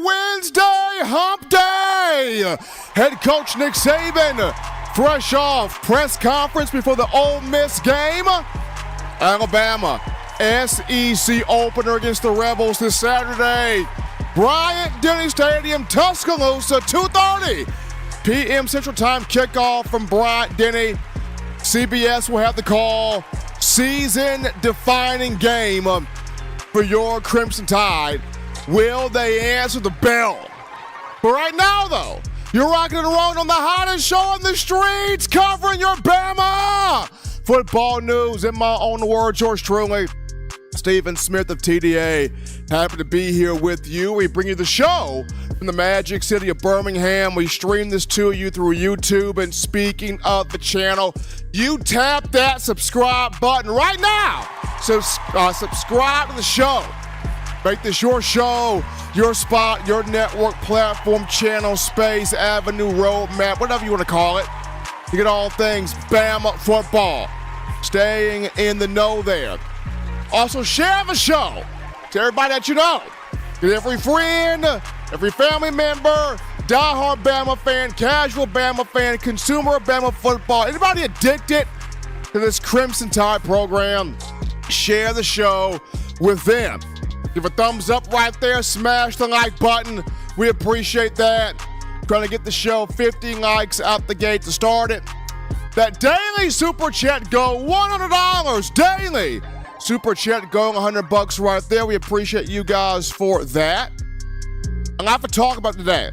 Wednesday, hump day. Head coach Nick Saban, fresh off press conference before the Ole Miss game. Alabama, SEC opener against the Rebels this Saturday. Bryant-Denny Stadium, Tuscaloosa, 2:30 p.m. Central Time kickoff from Bryant-Denny. CBS will have the call. Season-defining game for your Crimson Tide. Will they answer the bell? But right now, though, you're rocking and rolling on the hottest show on the streets, covering your Bama football news. In my own words, yours truly, Stephen Smith of TDA. Happy to be here with you. We bring you the show from the Magic City of Birmingham. We stream this to you through YouTube. And speaking of the channel, you tap that subscribe button right now. So subscribe to the show. Make this your show, your spot, your network, platform, channel, space, avenue, roadmap, whatever you want to call it. You get all things Bama football. Staying in the know there. Also, share the show to everybody that you know. Get every friend, every family member, diehard Bama fan, casual Bama fan, consumer of Bama football, anybody addicted to this Crimson Tide program, share the show with them. Give a thumbs up right there. Smash the like button. We appreciate that. Trying to get the show 50 likes out the gate to start it. That daily Super Chat go $100 daily. Super Chat going $100 right there. We appreciate you guys for that. A lot to talk about today.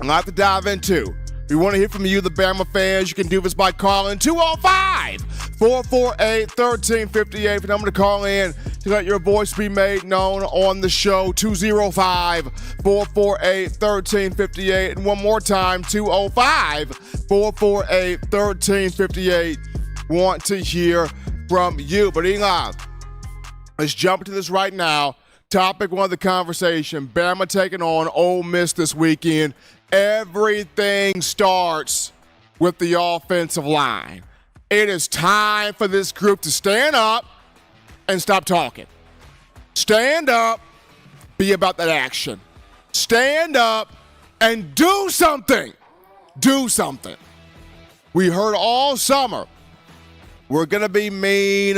A lot to dive into. We want to hear from you, the Bama fans. You can do this by calling 205-448-1358. The number to call in to let your voice be made known on the show, 205-448-1358. And one more time, 205-448-1358. Want to hear from you. But Eli, let's jump into this right now. Topic one of the conversation, Bama taking on Ole Miss this weekend. Everything starts with the offensive line. It is time for this group to stand up and stop talking. Stand up, be about that action. Stand up and do something. Do something. We heard all summer, we're going to be mean,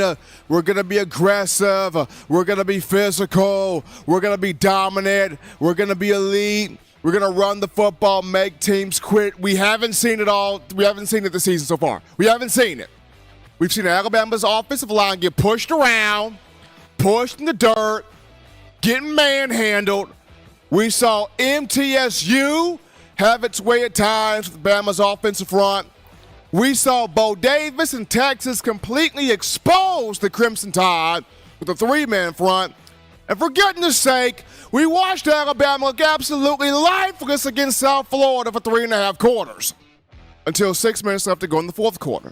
we're going to be aggressive, we're going to be physical, we're going to be dominant, we're going to be elite. We're going to run the football, make teams quit. We haven't seen it all. We haven't seen it this season so far. We haven't seen it. We've seen Alabama's offensive line get pushed around, pushed in the dirt, getting manhandled. We saw MTSU have its way at times with Bama's offensive front. We saw Bo Davis in Texas completely expose the Crimson Tide with a three-man front. And for goodness sake, we watched Alabama look absolutely lifeless against South Florida for 3.5 quarters until 6 minutes left to go in the fourth quarter.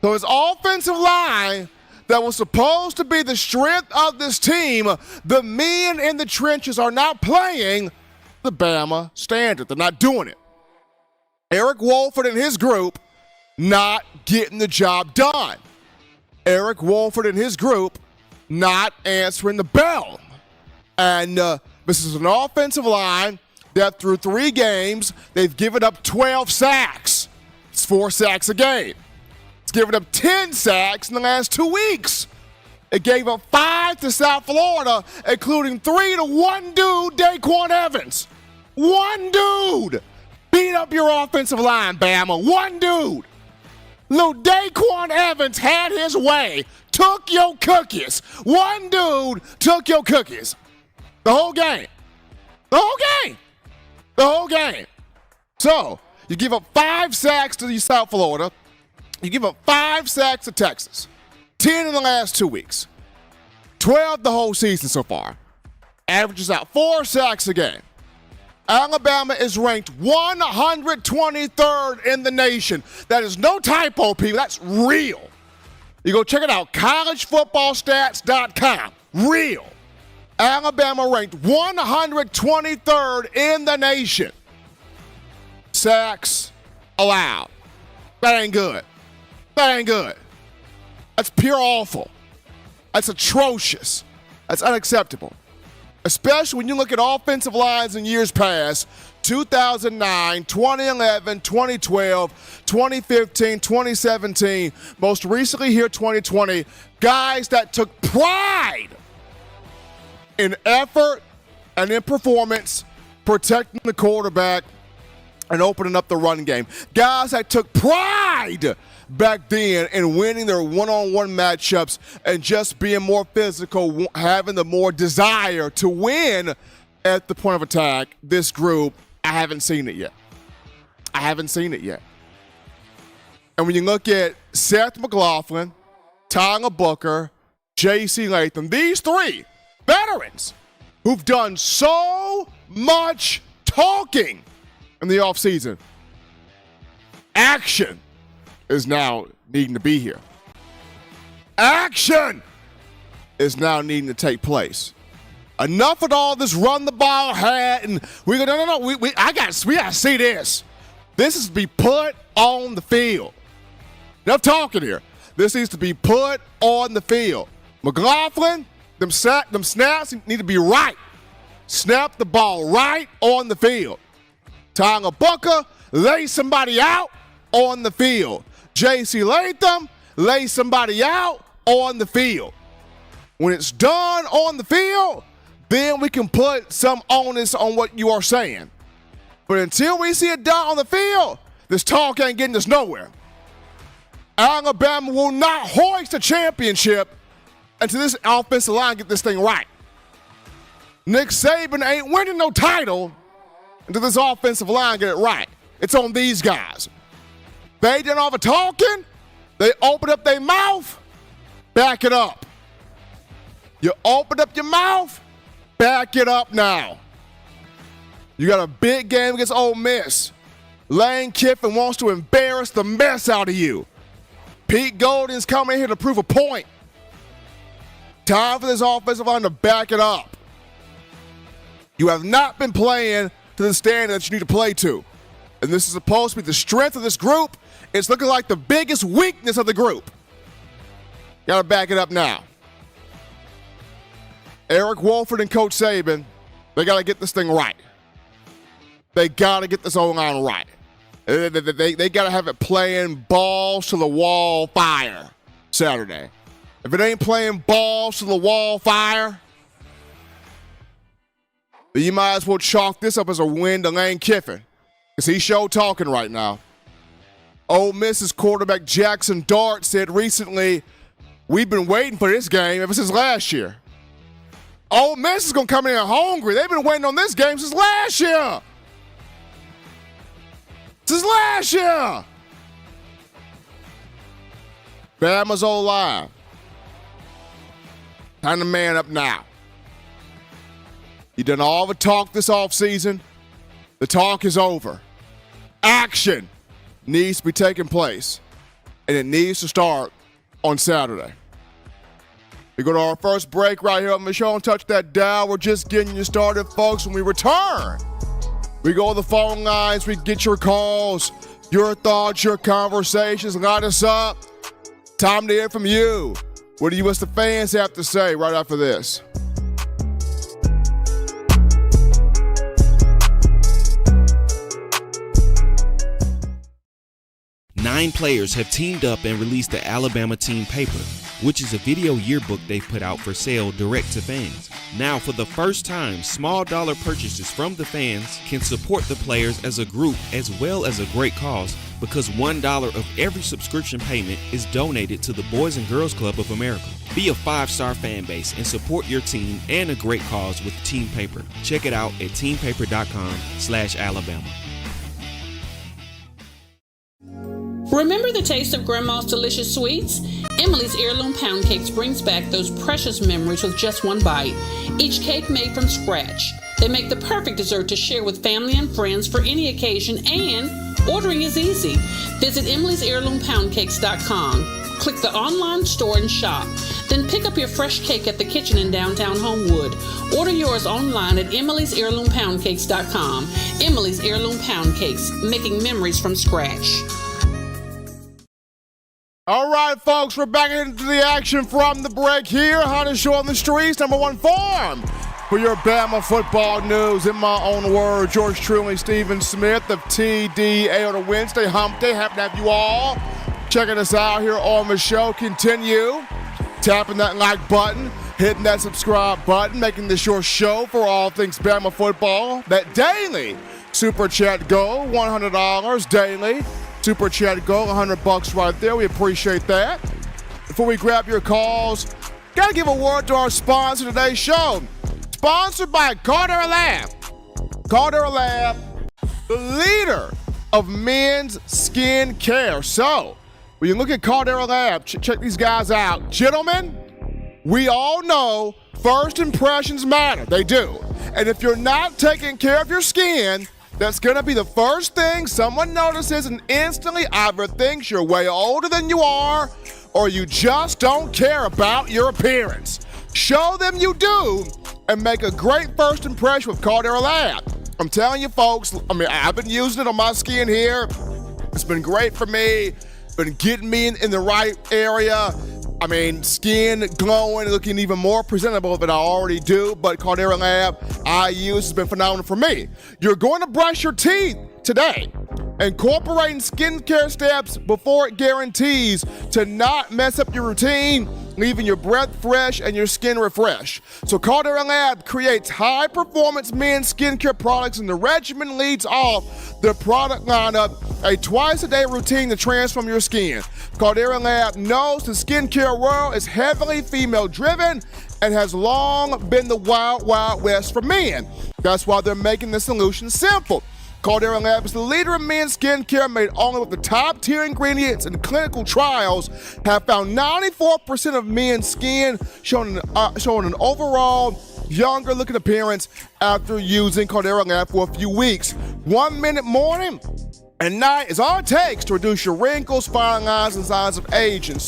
So his offensive line that was supposed to be the strength of this team, the men in the trenches are not playing the Bama standard. They're not doing it. Eric Wolford and his group not getting the job done. Eric Wolford and his group not answering the bell. And this is an offensive line that through 3 games, they've given up 12 sacks. It's 4 sacks a game. It's given up 10 sacks in the last 2 weeks. It gave up 5 to South Florida, including 3 to one dude, Daquan Evans. One dude beat up your offensive line, Bama. One dude. Little Daquan Evans had his way, took your cookies. One dude took your cookies. The whole game. The whole game. The whole game. So, you give up 5 sacks to South Florida. You give up 5 sacks to Texas. 10 in the last 2 weeks. 12 the whole season so far. Averages out 4 sacks a game. Alabama is ranked 123rd in the nation. That is no typo, people. That's real. You go check it out, collegefootballstats.com. Real. Alabama ranked 123rd in the nation. Sacks allowed. That ain't good. That ain't good. That's pure awful. That's atrocious. That's unacceptable. especially when you look at offensive lines in years past, 2009, 2011, 2012, 2015, 2017, most recently here 2020, guys that took pride in effort and in performance, protecting the quarterback and opening up the run game. Guys that took pride back then in winning their one-on-one matchups and just being more physical, having the more desire to win at the point of attack. This group, I haven't seen it yet. And when you look at Seth McLaughlin, Tyler Booker, J.C. Latham, these three veterans who've done so much talking in the offseason, action is now needing to be here. Action is now needing to take place. Enough with all this run the ball hat, and we go, no. We gotta see this. This is to be put on the field. Enough talking here. This needs to be put on the field. McLaughlin, them snaps need to be right. Snap the ball right on the field. Tyler Booker, lay somebody out on the field. J.C. Latham, lay somebody out on the field. When it's done on the field, then we can put some onus on what you are saying. But until we see it done on the field, this talk ain't getting us nowhere. Alabama will not hoist a championship until this offensive line get this thing right. Nick Saban ain't winning no title until this offensive line get it right. It's on these guys. They done all the talking. They open up their mouth. Back it up. You open up your mouth. Back it up now. You got a big game against Ole Miss. Lane Kiffin wants to embarrass the mess out of you. Pete Golding's coming here to prove a point. Time for this offensive line to back it up. You have not been playing to the standard that you need to play to. And this is supposed to be the strength of this group. It's looking like the biggest weakness of the group. Got to back it up now. Eric Wolford and Coach Saban, they got to get this thing right. They got to get this O-line right. They got to have it playing balls to the wall fire Saturday. If it ain't playing balls to the wall fire, then you might as well chalk this up as a win to Lane Kiffin, because he's show talking right now. Ole Miss's quarterback Jackson Dart said recently, we've been waiting for this game ever since last year. Ole Miss is going to come in here hungry. They've been waiting on this game since last year. Bama's O-line. Time to man up now. You done all the talk this offseason. The talk is over. Action needs to be taking place, and it needs to start on Saturday. We go to our first break right here on Michonne. Touch that dial. We're just getting you started, folks. When we return, we go to the phone lines. We get your calls, your thoughts, your conversations. Light us up. Time to hear from you. What do you as the fans have to say right after this? Nine players have teamed up and released the Alabama Team Paper, which is a video yearbook they put out for sale direct to fans. Now, for the first time, small dollar purchases from the fans can support the players as a group as well as a great cause, because $1 of every subscription payment is donated to the Boys and Girls Club of America. Be a 5-star fan base and support your team and a great cause with Team Paper. Check it out at teampaper.com/Alabama. Remember the taste of Grandma's delicious sweets? Emily's Heirloom Pound Cakes brings back those precious memories with just one bite. Each cake made from scratch. They make the perfect dessert to share with family and friends for any occasion, and ordering is easy. Visit emily'sheirloompoundcakes.com. Click the online store and shop. Then pick up your fresh cake at the kitchen in downtown Homewood. Order yours online at emily'sheirloompoundcakes.com. Emily's Heirloom Pound Cakes, making memories from scratch. All right, folks, we're back into the action from the break here. Hottest show on the streets, number one form For your Bama football news, in my own words, yours truly, Stephen Smith of TDA on a Wednesday, hump day. Happy to have you all checking us out here on the show. Continue tapping that like button, hitting that subscribe button, making this your show for all things Bama football. That daily Super Chat goal, $100 daily. Super Chat goal, $100 right there. We appreciate that. Before we grab your calls, got to give a word to our sponsor today's show. Sponsored by Caldera Lab. Caldera Lab, the leader of men's skin care. So, when you look at Caldera Lab, check these guys out. Gentlemen, we all know first impressions matter. They do. And if you're not taking care of your skin, that's going to be the first thing someone notices and instantly either thinks you're way older than you are or you just don't care about your appearance. Show them you do and make a great first impression with Caldera Lab. I'm telling you folks, I've been using it on my skin here. It's been great for me, been getting me in the right area. Skin glowing, looking even more presentable than I already do, but Caldera Lab I use has been phenomenal for me. You're going to brush your teeth today. Incorporating skincare steps before it guarantees to not mess up your routine, leaving your breath fresh and your skin refreshed. So Caldera Lab creates high-performance men's skincare products, and the regimen leads off the product lineup, a twice-a-day routine to transform your skin. Caldera Lab knows the skincare world is heavily female-driven and has long been the wild, wild west for men. That's why they're making the solution simple. Caldera Lab is the leader in men's skincare, made only with the top-tier ingredients, and clinical trials have found 94% of men's skin showing an overall younger-looking appearance after using Caldera Lab for a few weeks. 1 minute morning and night is all it takes to reduce your wrinkles, fine lines, and signs of aging.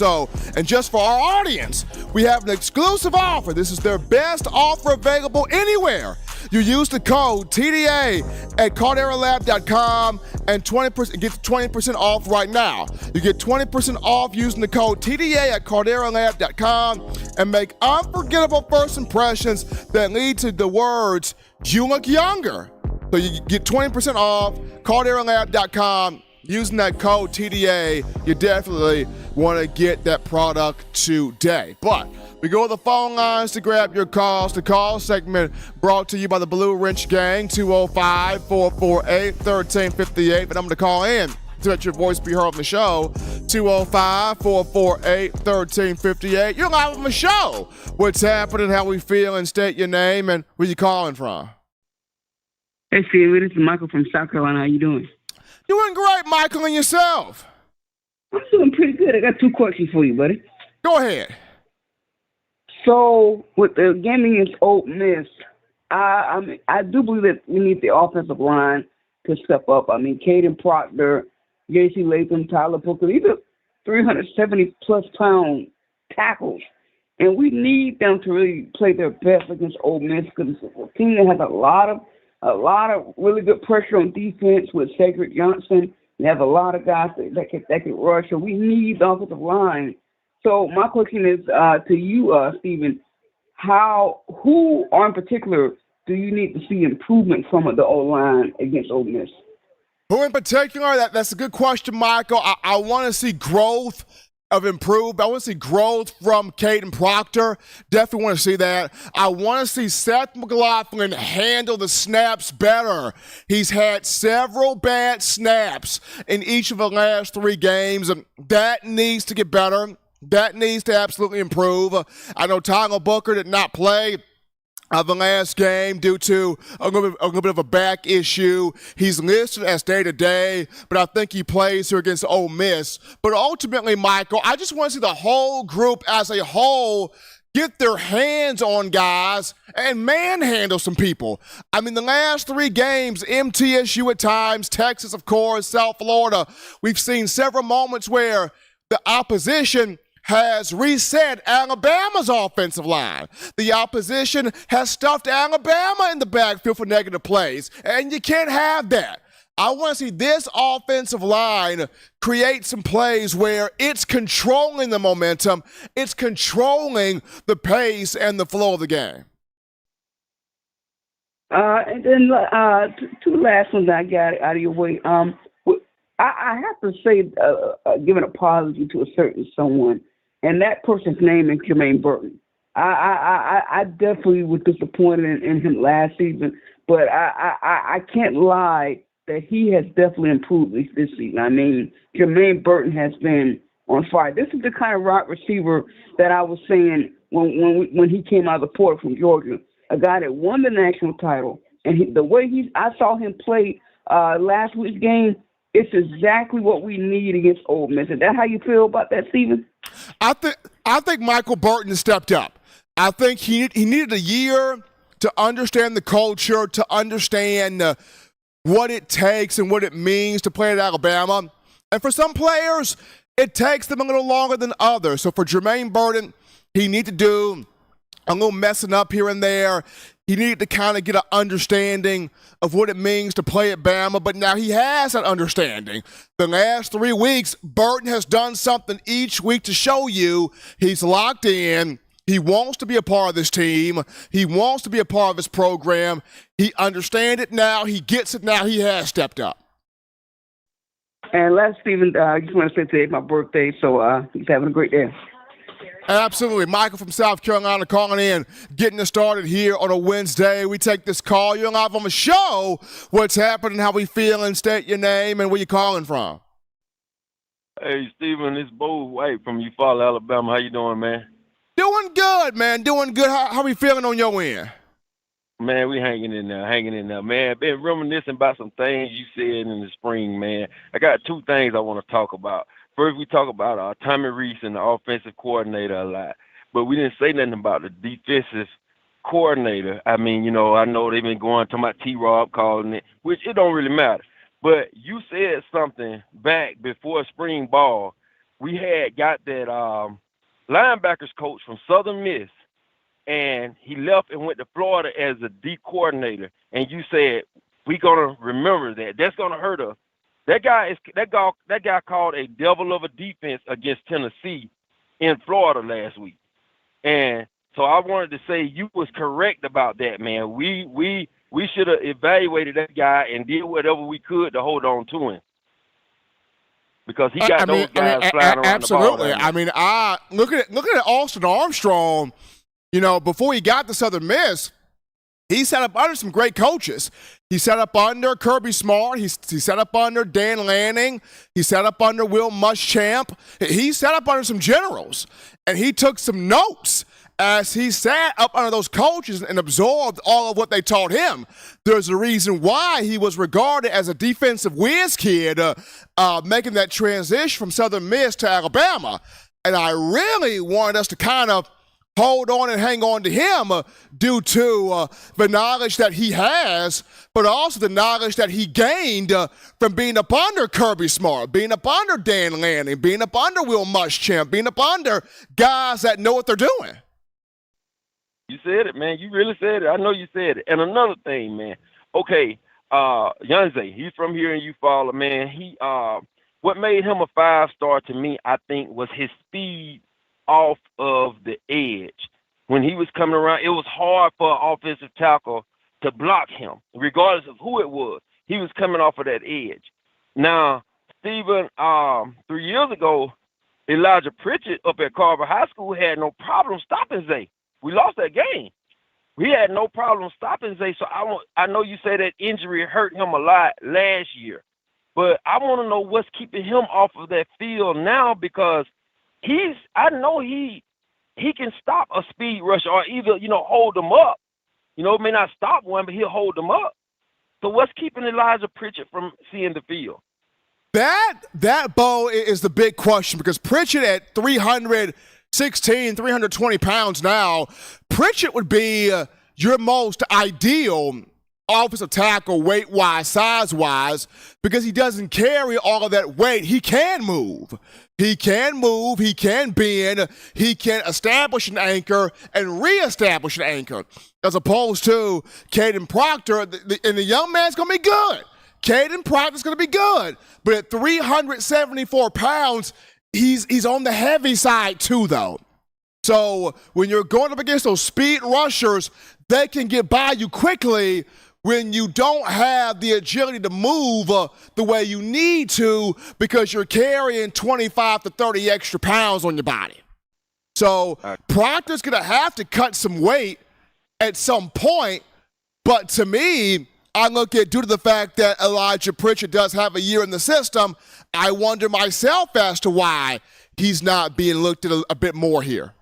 And just for our audience, we have an exclusive offer. This is their best offer available anywhere. You use the code TDA at CalderaLab.com and get 20% off right now. You get 20% off using the code TDA at CalderaLab.com and make unforgettable first impressions that lead to the words, "You look younger." So you get 20% off, CalderaLab.com. Using that code TDA, you definitely want to get that product today. But we go to the phone lines to grab your calls. The call segment brought to you by the Blue Wrench Gang, 205-448-1358. The number to call in to let your voice be heard on the show, 205-448-1358. You're live on the show. What's happening, how we feeling, state your name, and where you calling from? Hey, Steve, this is Michael from South Carolina. How you doing? Doing great, Michael, and yourself? I'm doing pretty good. I got 2 questions for you, buddy. Go ahead. So, with the game against Ole Miss, I do believe that we need the offensive line to step up. Caden Proctor, J.C. Latham, Tyler Booker, these are 370-plus pound tackles. And we need them to really play their best against Ole Miss because it's a team that has a lot of really good pressure on defense with Cedric Johnson. They have a lot of guys that can rush. So we need the offensive line. So my question is to you, Stephen, who in particular do you need to see improvement from the O-line against Ole Miss? Who in particular? That's a good question, Michael. I want to see growth of improved. I want to see growth from Caden Proctor. Definitely want to see that. I want to see Seth McLaughlin handle the snaps better. He's had several bad snaps in each of the last 3 games, and that needs to get better. That needs to absolutely improve. I know Tyler Booker did not play the last game due to a little bit of a back issue. He's listed as day-to-day, but I think he plays here against Ole Miss. But ultimately, Michael, I just want to see the whole group as a whole get their hands on guys and manhandle some people. The last 3 games, MTSU at times, Texas, of course, South Florida, we've seen several moments where the opposition has reset Alabama's offensive line. The opposition has stuffed Alabama in the backfield for negative plays, and you can't have that. I want to see this offensive line create some plays where it's controlling the momentum, it's controlling the pace and the flow of the game. And then two last ones I got out of your way. I have to say, give an apology to a certain someone, and that person's name is Jermaine Burton. I definitely was disappointed in him last season, but I can't lie that he has definitely improved this season. I mean, Jermaine Burton has been on fire. This is the kind of wide receiver that I was saying when he came out of the port from Georgia, a guy that won the national title, and the way I saw him play last week's game, it's exactly what we need against Ole Miss. Is that how you feel about that, Steven? I think Michael Burton stepped up. I think he needed a year to understand the culture, to understand what it takes and what it means to play at Alabama. And for some players, it takes them a little longer than others. So for Jermaine Burton, he needed to do a little messing up here and there. He needed to kind of get an understanding of what it means to play at Bama, but now he has that understanding. The last 3 weeks, Burton has done something each week to show you he's locked in. He wants to be a part of this team. He wants to be a part of this program. He understands it now. He gets it now. He has stepped up. And last, Steven, I just want to say today's my birthday, so he's having a great day. Absolutely. Michael from South Carolina calling in, getting us started here on a Wednesday. We take this call. You're live on the show. What's happening, how we feeling, state your name, and where you calling from. Hey, Steven, it's Bo White from Eufaula, Alabama. How you doing, man? Doing good, man. Doing good. How we feeling on your end? Man, we hanging in there, man. Been reminiscing about some things you said in the spring, man. I got two things I want to talk about. First, we talk about Tommy Reese and the offensive coordinator a lot, but we didn't say nothing about the defensive coordinator. I mean, I know they've been talking about T-Rob calling it, which it don't really matter. But you said something back before spring ball. We had got that linebackers coach from Southern Miss, and he left and went to Florida as a D coordinator. And you said, we're going to remember that. That's going to hurt us. That guy called a devil of a defense against Tennessee in Florida last week. And so I wanted to say you was correct about that, man. We should have evaluated that guy and did whatever we could to hold on to him. Because he got those guys flying around absolutely. the ball. I mean, look at Austin Armstrong, before he got to Southern Miss, he sat up under some great coaches. He sat up under Kirby Smart. He sat up under Dan Lanning. He sat up under Will Muschamp. He sat up under some generals, and he took some notes as he sat up under those coaches and absorbed all of what they taught him. There's a reason why he was regarded as a defensive whiz kid, making that transition from Southern Miss to Alabama. And I really wanted us to kind of hold on and hang on to him due to the knowledge that he has, but also the knowledge that he gained from being up under Kirby Smart, being up under Dan Lanning, being up under Will Muschamp, being up under guys that know what they're doing. You said it, man. You really said it. I know you said it. And another thing, man. Okay, Yunze, he's from here in Eufaula, man. He what made him a 5-star to me, I think, was his speed off of the edge. When he was coming around, it was hard for an offensive tackle to block him, regardless of who it was. He was coming off of that edge. Now, Stephen, 3 years ago, Elijah Pritchett up at Carver High School had no problem stopping Zay. We lost that game. We had no problem stopping Zay. So I know you say that injury hurt him a lot last year, but I want to know what's keeping him off of that field now, because I know he can stop a speed rush or either, hold them up. May not stop one, but he'll hold them up. So what's keeping Elijah Pritchett from seeing the field? That, Bo, is the big question, because Pritchett at 320 pounds now, Pritchett would be your most ideal offensive tackle weight-wise, size-wise, because he doesn't carry all of that weight. He can move. He can bend, he can establish an anchor and reestablish an anchor, as opposed to Caden Proctor, and the young man's going to be good. Caden Proctor's going to be good, but at 374 pounds, he's on the heavy side too, though. So when you're going up against those speed rushers, they can get by you quickly when you don't have the agility to move the way you need to because you're carrying 25 to 30 extra pounds on your body. So Proctor's going to have to cut some weight at some point, but to me, I look at, due to the fact that Elijah Pritchard does have a year in the system, I wonder myself as to why he's not being looked at a bit more here.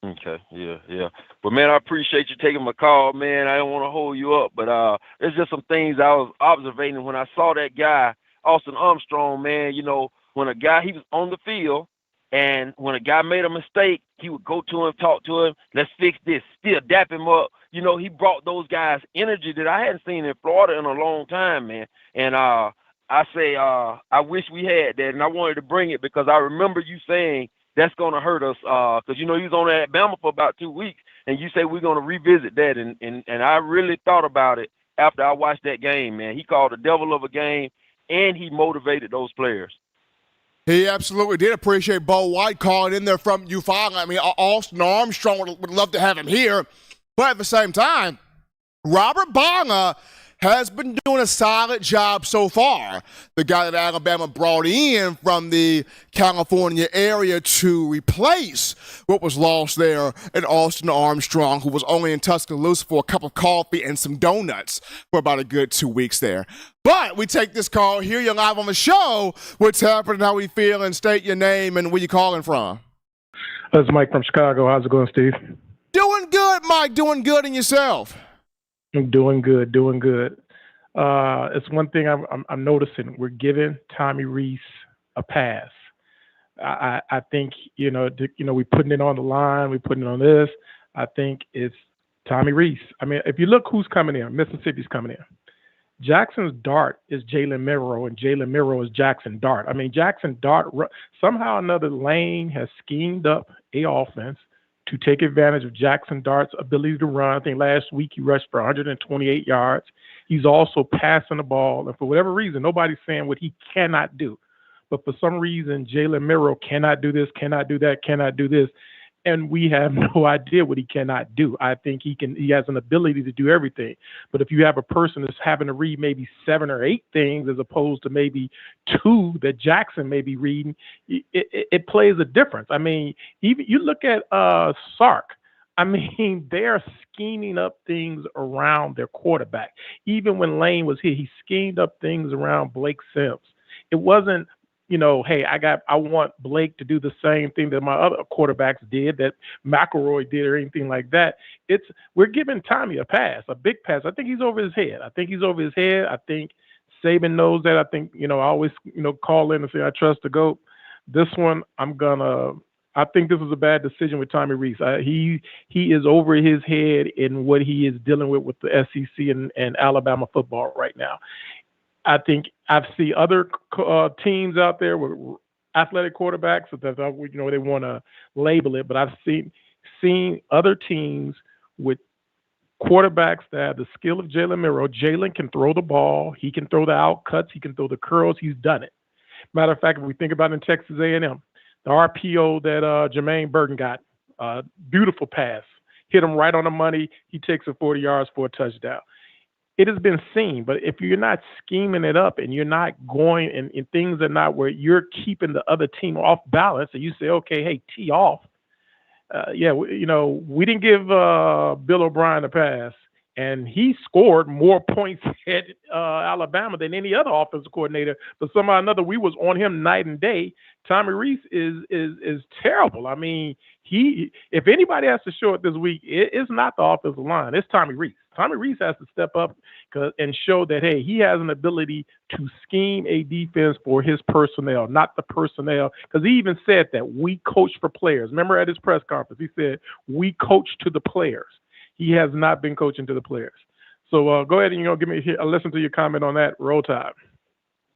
Okay, yeah. But, man, I appreciate you taking my call, man. I don't want to hold you up, but there's just some things I was observing when I saw that guy, Austin Armstrong, man. You know, when he was on the field, and when a guy made a mistake, he would go to him, talk to him, let's fix this, still dap him up. You know, he brought those guys energy that I hadn't seen in Florida in a long time, man. And I wish we had that, and I wanted to bring it because I remember you saying that's going to hurt us because, you know, he was on at Bama for about 2 weeks, and you say we're going to revisit that. And I really thought about it after I watched that game, man. He called a devil of a game, and he motivated those players. He absolutely did. Appreciate Bo White calling in there from UFI. I mean, Austin Armstrong would love to have him here. But at the same time, Robert Bama has been doing a solid job so far. The guy that Alabama brought in from the California area to replace what was lost there in Austin Armstrong, who was only in Tuscaloosa for a cup of coffee and some donuts for about a good 2 weeks there. But we take this call here. You're live on the show. What's happening? How we feeling? State your name and where you calling from. This is Mike from Chicago. How's it going, Steve? Doing good, Mike. Doing good. And yourself? I'm doing good. It's one thing I'm noticing. We're giving Tommy Rees a pass. I think, we're putting it on the line. We're putting it on this. I think it's Tommy Rees. I mean, if you look who's coming in, Mississippi's coming in. Jackson's Dart is Jalen Milroe, and Jalen Milroe is Jackson Dart. I mean, Jackson Dart, somehow or another, Lane has schemed up a offense to take advantage of Jackson Dart's ability to run. I think last week he rushed for 128 yards. He's also passing the ball. And for whatever reason, nobody's saying what he cannot do. But for some reason, Jalen Milroe cannot do this, cannot do that, cannot do this. And we have no idea what he cannot do. I think he has an ability to do everything. But if you have a person that's having to read maybe 7 or 8 things as opposed to maybe 2 that Jackson may be reading, it plays a difference. I mean, even you look at Sark. I mean, they're scheming up things around their quarterback. Even when Lane was here, he schemed up things around Blake Sims. It wasn't, hey, I want Blake to do the same thing that my other quarterbacks did, that McElroy did, or anything like that. We're giving Tommy a pass, a big pass. I think he's over his head. I think Saban knows that. I think, I always, call in and say, I trust the GOAT. This one, I think this was a bad decision with Tommy Rees. He is over his head in what he is dealing with the SEC and Alabama football right now. I think I've seen other teams out there with athletic quarterbacks that they want to label it, but I've seen other teams with quarterbacks that have the skill of Jalen Milroe. Jalen can throw the ball. He can throw the out cuts. He can throw the curls. He's done it. Matter of fact, if we think about it in Texas A&M, the RPO that Jermaine Burton got, beautiful pass, hit him right on the money. He takes it 40 yards for a touchdown. It has been seen, but if you're not scheming it up and you're not going and things are not where you're keeping the other team off balance, and you say, okay, hey, tee off. We didn't give Bill O'Brien a pass, and he scored more points at Alabama than any other offensive coordinator. But somehow or another, we was on him night and day. Tommy Rees is terrible. I mean, if anybody has to show it this week, it's not the offensive line. It's Tommy Rees. Tommy Rees has to step up and show that, hey, he has an ability to scheme a defense for his personnel, not the personnel. Because he even said that we coach for players. Remember at his press conference, he said, we coach to the players. He has not been coaching to the players. So go ahead and give me a listen to your comment on that. Roll Tide.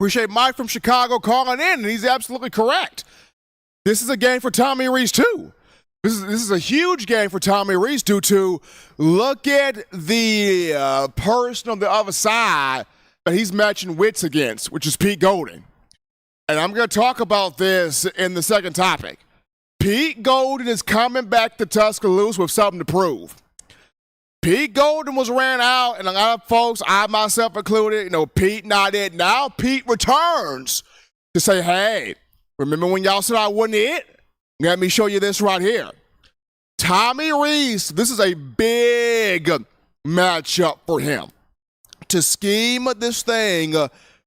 Appreciate Mike from Chicago calling in, and he's absolutely correct. This is a game for Tommy Rees too. This is a huge game for Tommy Rees due to look at the person on the other side that he's matching wits against, which is Pete Golding. And I'm going to talk about this in the second topic. Pete Golding is coming back to Tuscaloosa with something to prove. Pete Golding was ran out, and a lot of folks, I myself included, Pete not it. Now Pete returns to say, hey, remember when y'all said I wasn't it? Let me show you this right here. Tommy Rees, this is a big matchup for him to scheme this thing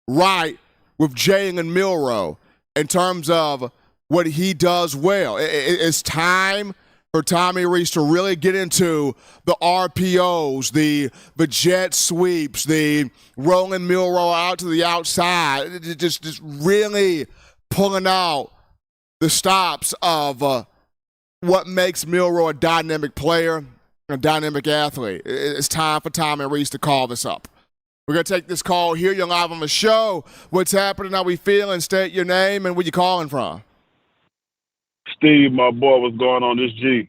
right with Jalen Milroe in terms of what he does well. It's time for Tommy Rees to really get into the RPOs, the jet sweeps, the rolling Milroe out to the outside, just really pulling out the stops of what makes Milroe a dynamic player, a dynamic athlete. It's time for Tommy Rees to call this up. We're going to take this call here. You're live on the show. What's happening? How we feeling? State your name and where you calling from. Steve, my boy, what's going on? This G.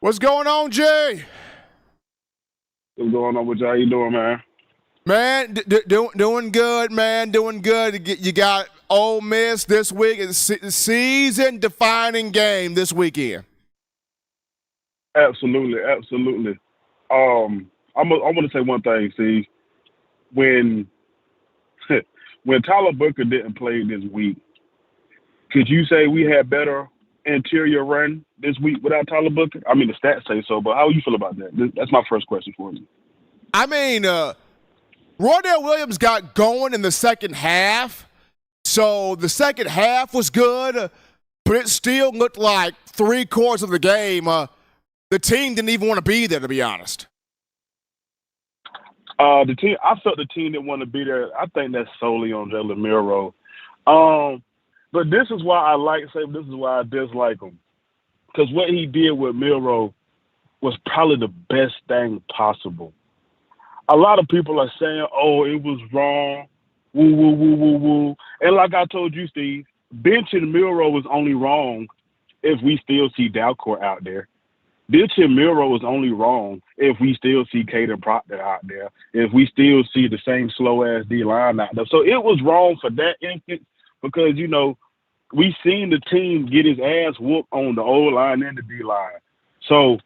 What's going on, G? What's going on with you? How you doing, man? Man, doing good, man. Doing good. You got Ole Miss this week. It's a season-defining game this weekend. Absolutely. I want to say one thing, Steve. When Tyler Booker didn't play this week, could you say we had better interior run this week without Tyler Booker? I mean, the stats say so, but how do you feel about that? That's my first question for you. I mean, Roydell Williams got going in the second half, so the second half was good, but it still looked like 3/4 of the game, the team didn't even want to be there, to be honest. The team, I felt the team didn't want to be there. I think that's solely on Jalen Milroe. But this is why I like Saban. This is why I dislike him. Because what he did with Milroe was probably the best thing possible. A lot of people are saying, oh, it was wrong, woo, woo, woo, woo, woo. And like I told you, Steve, benching Milroe was only wrong if we still see Dalcourt out there. Benching Milroe was only wrong if we still see Caden Proctor out there, if we still see the same slow-ass D-line out there. So it was wrong for that instance because, we seen the team get his ass whooped on the O-line and the D-line. So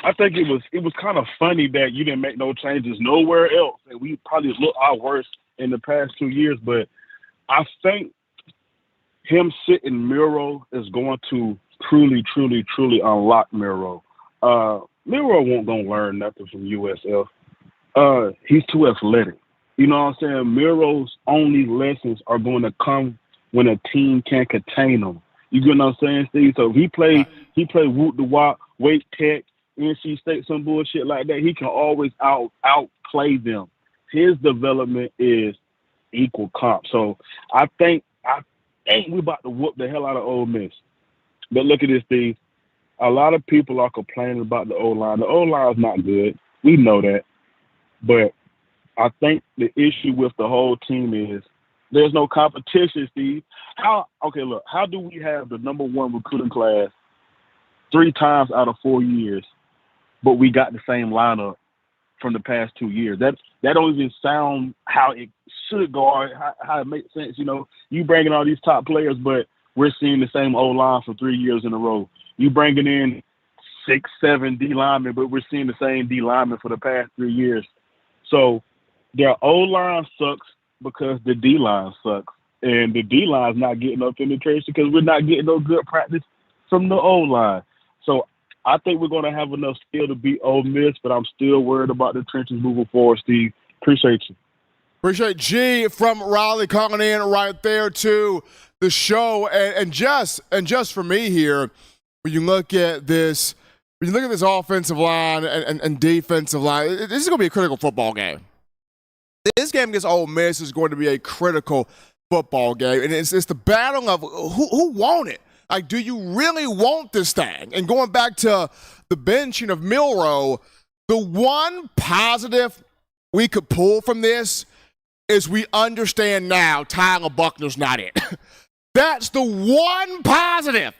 I think it was kind of funny that you didn't make no changes nowhere else, and we probably looked our worst in the past 2 years. But I think him sitting Milroe is going to truly, truly, truly unlock Milroe. Milroe won't gonna learn nothing from USF. He's too athletic. You know what I'm saying? Milroe's only lessons are going to come when a team can't contain him. You get what I'm saying, Steve? So if he played Woot the Wop, Wake Tech, NC State, some bullshit like that, he can always outplay them. His development is equal comp. So I think we about to whoop the hell out of Ole Miss. But look at this, Steve. A lot of people are complaining about the O-line. The O-line is not good. We know that. But I think the issue with the whole team is there's no competition, Steve. How do we have the number one recruiting class 3 times out of 4 years, but we got the same lineup from the past 2 years? That don't even sound how it should go or how it makes sense. You bringing all these top players, but we're seeing the same O-line for 3 years in a row. You bringing in 6, 7 D linemen, but we're seeing the same D linemen for the past 3 years. So their O-line sucks because the D-line sucks. And the D-line's not getting no penetration because we're not getting no good practice from the O-line. So I think we're going to have enough skill to beat Ole Miss, but I'm still worried about the trenches moving forward, Steve. Appreciate you. Appreciate G from Raleigh calling in right there to the show. And just for me here, when you look at this offensive line and defensive line, this is going to be a critical football game. This game against Ole Miss is going to be a critical football game, and it's the battle of who won it. Like, do you really want this thing? And going back to the benching of Milroe, the one positive we could pull from this is we understand now Tyler Buckner's not it. That's the one positive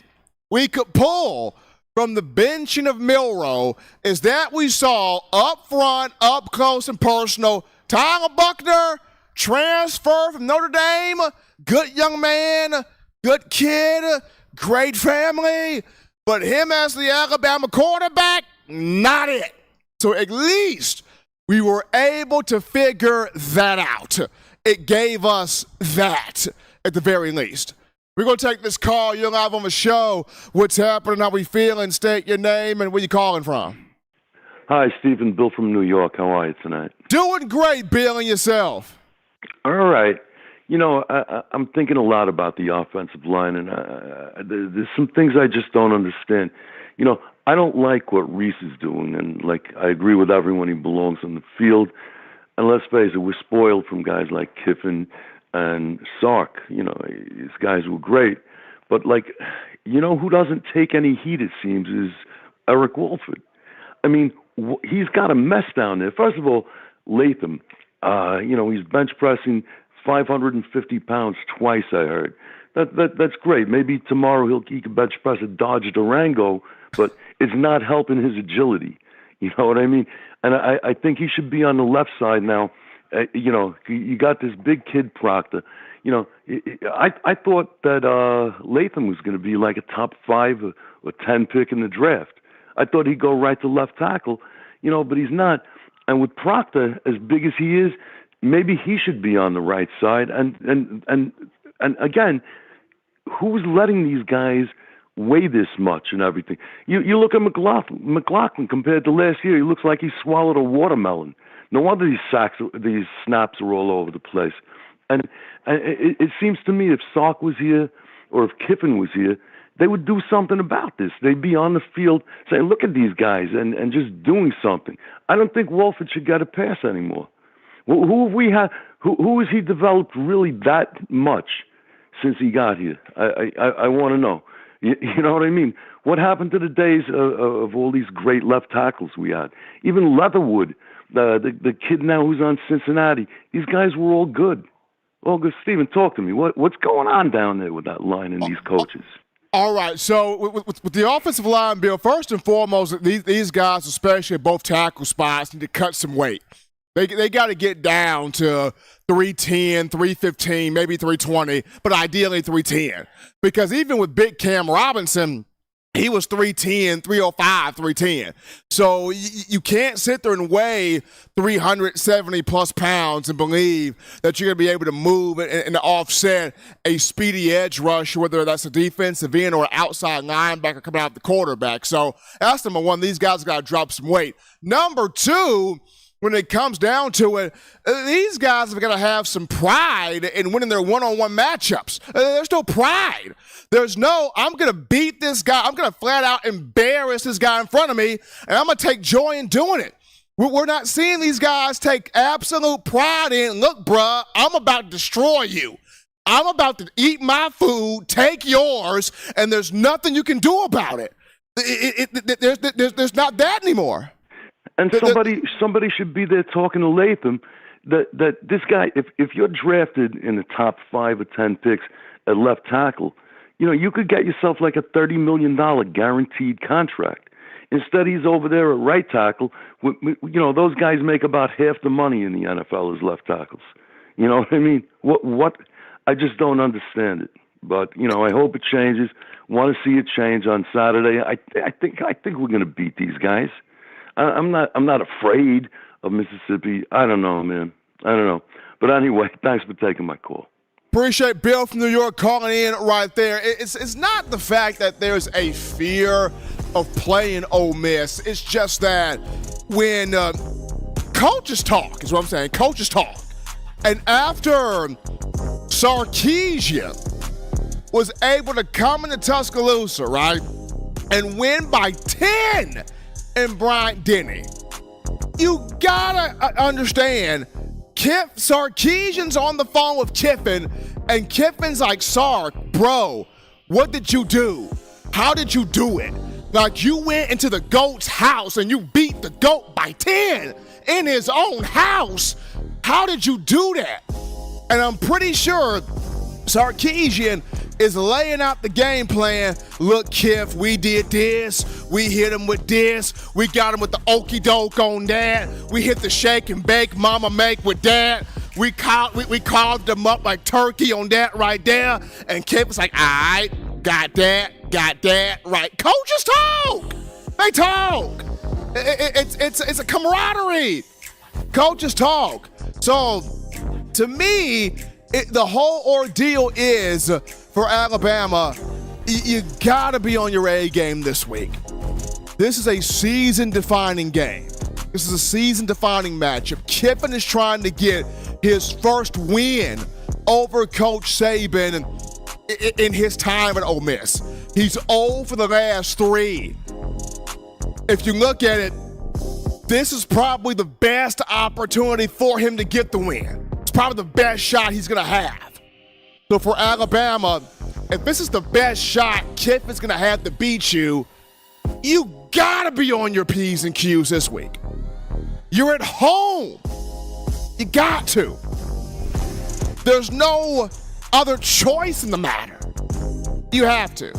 we could pull from the benching of Milroe is that we saw up front, up close and personal, Tyler Buckner, transfer from Notre Dame, good young man, good kid, great family, but him as the Alabama quarterback, not it. So at least we were able to figure that out. It gave us that at the very least. We're going to take this call. You're live on the show. What's happening? How we feeling? State your name and where you calling from. Hi, Stephen. Bill from New York. How are you tonight? Doing great, Bill, and yourself. All right. You know, I'm thinking a lot about the offensive line, and there's some things I just don't understand. You know, I don't like what Reese is doing, and, I agree with everyone. He belongs on the field. And let's face it, we're spoiled from guys like Kiffin and Sark. You know, these guys were great. But, who doesn't take any heat, it seems, is Eric Wolford. I mean, he's got a mess down there. First of all, Latham, he's bench pressing 550 pounds twice, I heard. That's great. Maybe tomorrow he can bench press a Dodge Durango, but it's not helping his agility. You know what I mean? And I think he should be on the left side now. You got this big kid Proctor. You know, I thought that Latham was going to be like a top 5 or 10 pick in the draft. I thought he'd go right to left tackle, but he's not. And with Proctor, as big as he is, maybe he should be on the right side. And again, who's letting these guys weigh this much and everything? You look at McLaughlin compared to last year. He looks like he swallowed a watermelon. No wonder these snaps are all over the place. And it seems to me if Sark was here or if Kiffin was here, they would do something about this. They'd be on the field saying, look at these guys, and just doing something. I don't think Wolford should get a pass anymore. Who have we had? Who has he developed really that much since he got here? I want to know. You know what I mean? What happened to the days of all these great left tackles we had? Even Leatherwood, the kid now who's on Cincinnati, these guys were all good. All good. Stephen, talk to me. What's going on down there with that line and these coaches? All right, so with the offensive line, Bill, first and foremost, these guys, especially at both tackle spots, need to cut some weight. They got to get down to 310, 315, maybe 320, but ideally 310. Because even with Big Cam Robinson, he was 310, 305, 310. So you can't sit there and weigh 370-plus pounds and believe that you're going to be able to move and offset a speedy edge rush, whether that's a defensive end or an outside linebacker coming out of the quarterback. So that's number one. These guys got to drop some weight. Number two, when it comes down to it, these guys have got to have some pride in winning their one-on-one matchups. There's no pride. There's no, I'm going to beat this guy. I'm going to flat out embarrass this guy in front of me, and I'm going to take joy in doing it. We're not seeing these guys take absolute pride in, look, bruh, I'm about to destroy you. I'm about to eat my food, take yours, and there's nothing you can do about it. There's not that anymore. And somebody should be there talking to Latham that this guy, if you're drafted in the top 5 or 10 picks at left tackle, you could get yourself like a $30 million guaranteed contract. Instead, he's over there at right tackle. Those guys make about half the money in the NFL as left tackles. You know what I mean? What? I just don't understand it. But I hope it changes. Want to see it change on Saturday. I think we're going to beat these guys. I'm not afraid of Mississippi. I don't know, man. I don't know. But anyway, thanks for taking my call. Appreciate Bill from New York calling in right there. It's not the fact that there's a fear of playing Ole Miss. It's just that when coaches talk, is what I'm saying, coaches talk. And after Sarkisian was able to come into Tuscaloosa, right, and win by 10 in Bryant-Denny, you gotta understand, Sarkisian's on the phone with Kiffin, and Kiffin's like, Sark, bro, what did you do? How did you do it? Like, you went into the GOAT's house and you beat the GOAT by 10 in his own house. How did you do that? And I'm pretty sure Sarkisian is laying out the game plan. Look, Kiff, we did this. We hit him with this. We got him with the okey doke on that. We hit the shake and bake mama make with that. We carved them up like turkey on that right there. And Kiff was like, all right, got that, right. Coaches talk. They talk. It's a camaraderie. Coaches talk. So, to me, the whole ordeal is for Alabama, you gotta be on your A game this week. This is a season-defining game. This is a season-defining matchup. Kiffin is trying to get his first win over Coach Saban in his time at Ole Miss. He's 0 for the last 3. If you look at it, this is probably the best opportunity for him to get the win. It's probably the best shot he's going to have. So for Alabama, if this is the best shot Kiffin's going to have to beat you, you got to be on your P's and Q's this week. You're at home. You got to. There's no other choice in the matter. You have to.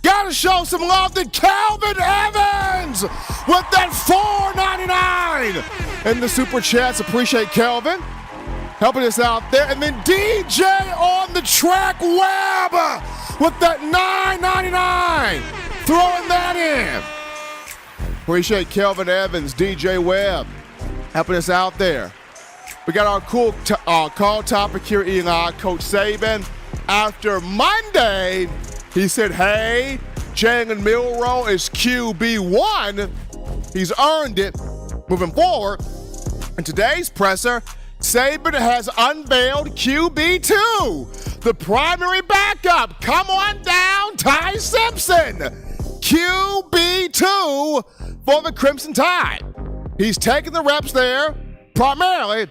Gotta show some love to Calvin Evans with that $4.99 in the super chats. Appreciate Calvin helping us out there. And then DJ on the track web with that $9.99, throwing that in. Appreciate Calvin Evans, DJ Webb helping us out there. We got our cool call topic here, Eli. Coach Saban, after Monday, he said, hey, Jalen Milroe is QB1. He's earned it. Moving forward, in today's presser, Saban has unveiled QB2, the primary backup. Come on down, Ty Simpson. QB2 for the Crimson Tide. He's taking the reps there, primarily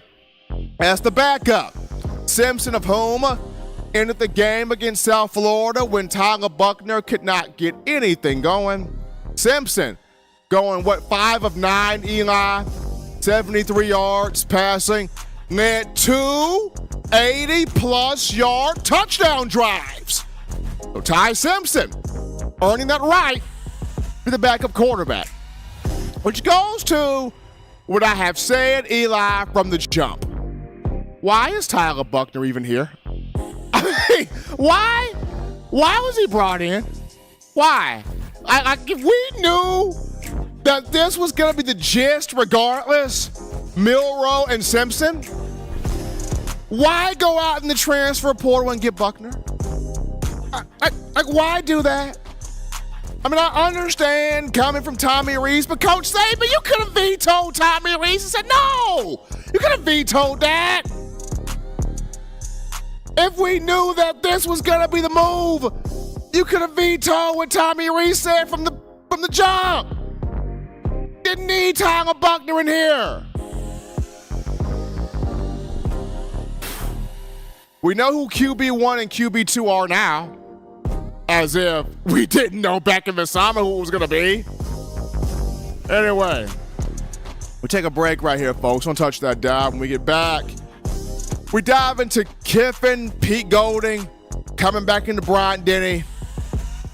as the backup. Simpson, of whom ended the game against South Florida when Tyler Buckner could not get anything going. Simpson going, 5 of 9, Eli? 73 yards passing, led 2 80-plus yard touchdown drives. So Ty Simpson earning that right to the backup quarterback, which goes to what I have said, Eli, from the jump. Why is Tyler Buckner even here? I mean, why was he brought in? Why? If we knew that this was going to be the gist regardless, Milroe and Simpson, why go out in the transfer portal and get Buckner? Why do that? I mean, I understand coming from Tommy Rees, but Coach Saban, you could have vetoed Tommy Rees and said, no! You could have vetoed that. If we knew that this was going to be the move, you could have vetoed what Tommy Rees said from the jump. Didn't need Tyler Buckner in here. We know who QB1 and QB2 are now. As if we didn't know back in the summer who it was going to be. Anyway, we'll take a break right here, folks. Don't touch that dial. When we get back, we dive into Kiffin, Pete Golding, coming back into Bryant-Denny.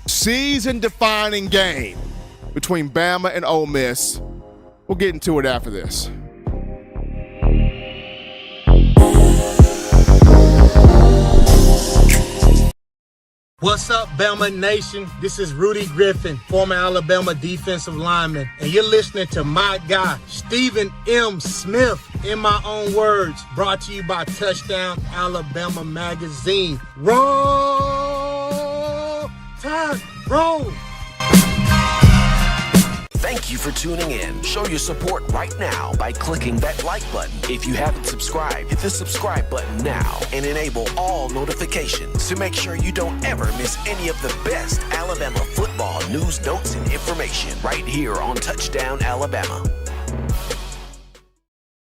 Season-defining game between Bama and Ole Miss. We'll get into it after this. What's up, Bama Nation? This is Rudy Griffin, former Alabama defensive lineman, and you're listening to my guy, Stephen M. Smith, in my own words, brought to you by Touchdown Alabama Magazine. Roll Tide, roll! Thank you for tuning in. Show your support right now by clicking that like button. If you haven't subscribed, hit the subscribe button now and enable all notifications to make sure you don't ever miss any of the best Alabama football news, notes, and information right here on Touchdown Alabama.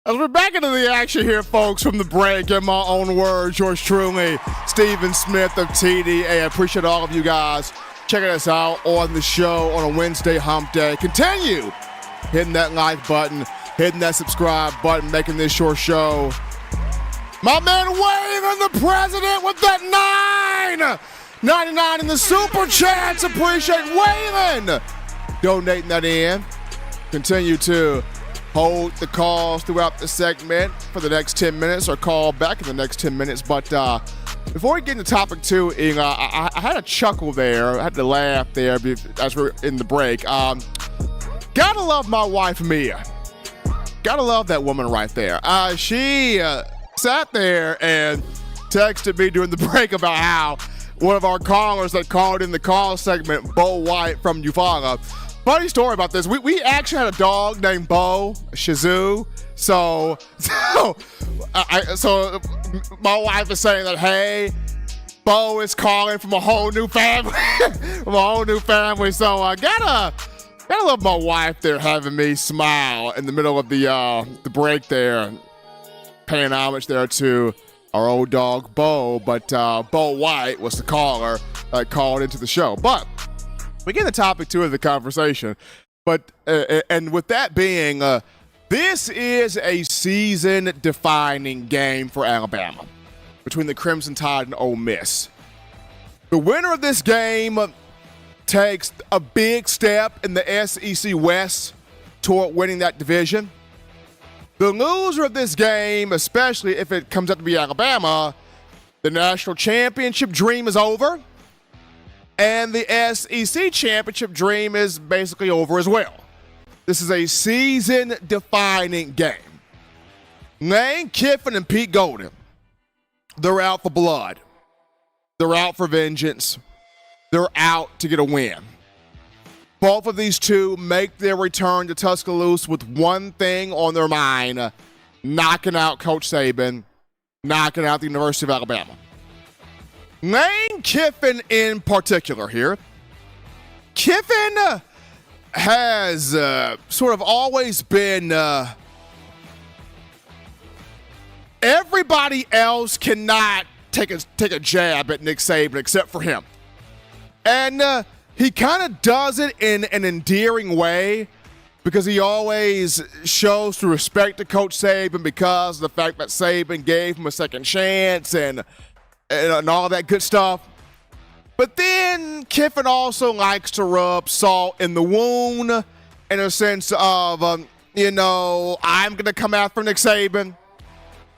As we're back into the action here, folks, from the break, in my own words, yours truly, Stephen Smith of TDA. I appreciate all of you guys checking us out on the show on a Wednesday hump day. Continue hitting that like button, hitting that subscribe button, making this your show. My man Waylon, the president, with that $9.99 in the super chats. Appreciate Waylon donating that in. Continue to hold the calls throughout the segment for the next 10 minutes or call back in the next 10 minutes. But before we get into topic 2, I had a chuckle there. I had to laugh there as we're in the break. Gotta love my wife, Mia. Gotta love that woman right there. She sat there and texted me during the break about how one of our callers that called in the call segment, Bo White from Eufaula. Funny story about this. We actually had a dog named Bo, Shih Tzu. So my wife is saying that, hey, Bo is calling from a whole new family. So I gotta love my wife there having me smile in the middle of the break there, paying homage there to our old dog Bo. But Bo White was the caller that called into the show. But we get to topic 2 of the conversation. But and with that being, this is a season-defining game for Alabama between the Crimson Tide and Ole Miss. The winner of this game takes a big step in the SEC West toward winning that division. The loser of this game, especially if it comes out to be Alabama, the national championship dream is over, and the SEC championship dream is basically over as well. This is a season-defining game. Lane Kiffin and Pete Golding, they're out for blood. They're out for vengeance. They're out to get a win. Both of these two make their return to Tuscaloosa with one thing on their mind: knocking out Coach Saban, knocking out the University of Alabama. Lane Kiffin in particular here. Kiffin has sort of always been everybody else cannot take a jab at Nick Saban except for him. And he kind of does it in an endearing way because he always shows the respect to Coach Saban because of the fact that Saban gave him a second chance and all that good stuff. But then Kiffin also likes to rub salt in the wound in a sense of, I'm going to come after Nick Saban.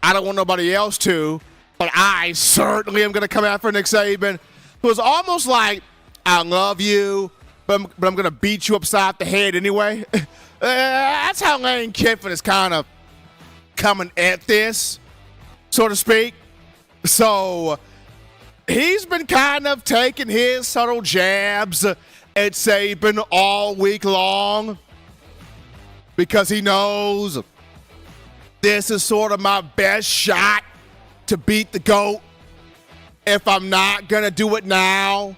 I don't want nobody else to, but I certainly am going to come after Nick Saban. It was almost like, I love you, but I'm going to beat you upside the head anyway. That's how Lane Kiffin is kind of coming at this, so to speak. So he's been kind of taking his subtle jabs at Saban all week long because he knows this is sort of my best shot to beat the GOAT. If I'm not going to do it now,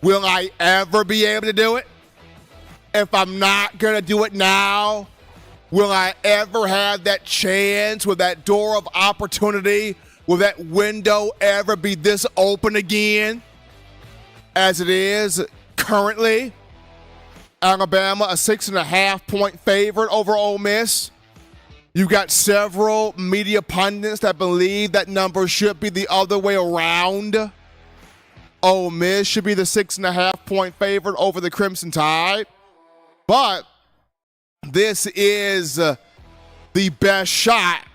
will I ever be able to do it? If I'm not going to do it now, will I ever have that chance? Will that door of opportunity, will that window ever be this open again as it is currently? Alabama, a 6.5-point favorite over Ole Miss. You've got several media pundits that believe that number should be the other way around. Ole Miss should be the 6.5-point favorite over the Crimson Tide. But this is the best shot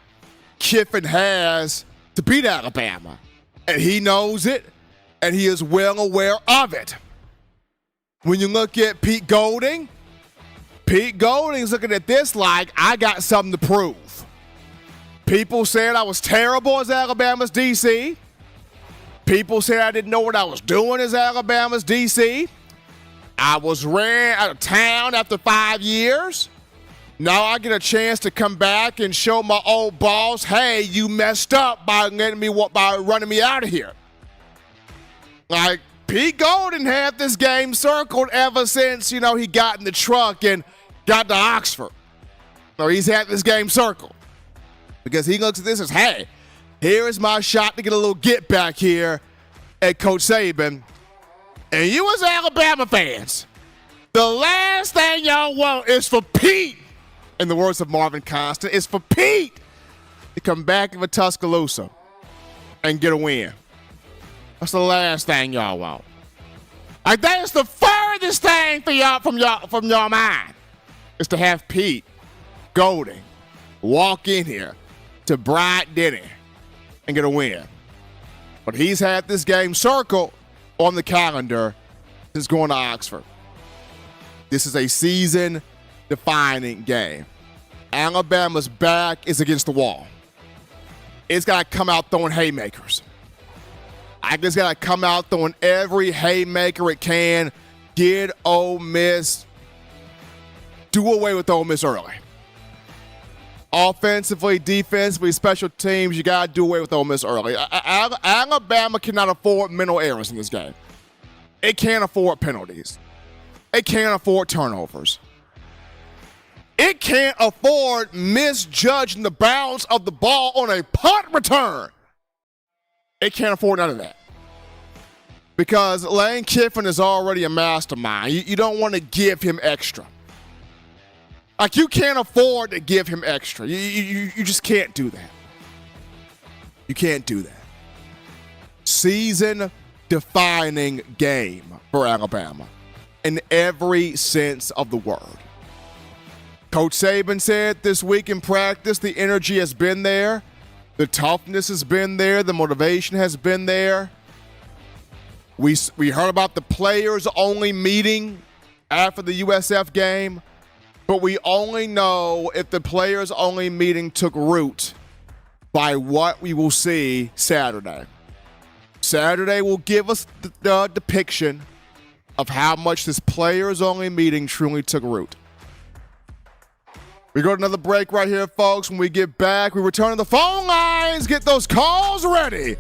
Kiffin has to beat Alabama. And he knows it, and he is well aware of it. When you look at Pete Golding's looking at this like, I got something to prove. People said I was terrible as Alabama's DC. People said I didn't know what I was doing as Alabama's DC. I was ran out of town after 5 years. Now I get a chance to come back and show my old boss, hey, you messed up by running me out of here. Like, Pete Golding had this game circled ever since, he got in the truck and got to Oxford. So he's had this game circled because he looks at this as, hey, here is my shot to get a little get back here at Coach Saban. And you as Alabama fans, the last thing y'all want is for Pete, in the words of Marvin Constant, is for Pete to come back into Tuscaloosa and get a win. That's the last thing y'all want. Like, that is the furthest thing for y'all from y'all mind, is to have Pete Golding walk in here to Bryant-Denny and get a win. But he's had this game circled on the calendar since going to Oxford. This is a season defining game. Alabama's back is against the wall. It's got to come out throwing haymakers. I just got to come out throwing every haymaker it can. Get Ole Miss. Do away with Ole Miss early. Offensively, defensively, special teams, you got to do away with Ole Miss early. Alabama cannot afford mental errors in this game. It can't afford penalties. It can't afford turnovers. It can't afford misjudging the bounds of the ball on a punt return. It can't afford none of that. Because Lane Kiffin is already a mastermind. You don't want to give him extra. Like, you can't afford to give him extra. You just can't do that. You can't do that. Season-defining game for Alabama in every sense of the word. Coach Saban said this week in practice, the energy has been there. The toughness has been there. The motivation has been there. We heard about the players-only meeting after the USF game. But we only know if the players-only meeting took root by what we will see Saturday. Saturday will give us the depiction of how much this players-only meeting truly took root. We go to another break right here, folks. When we get back, we return to the phone lines. Get those calls ready.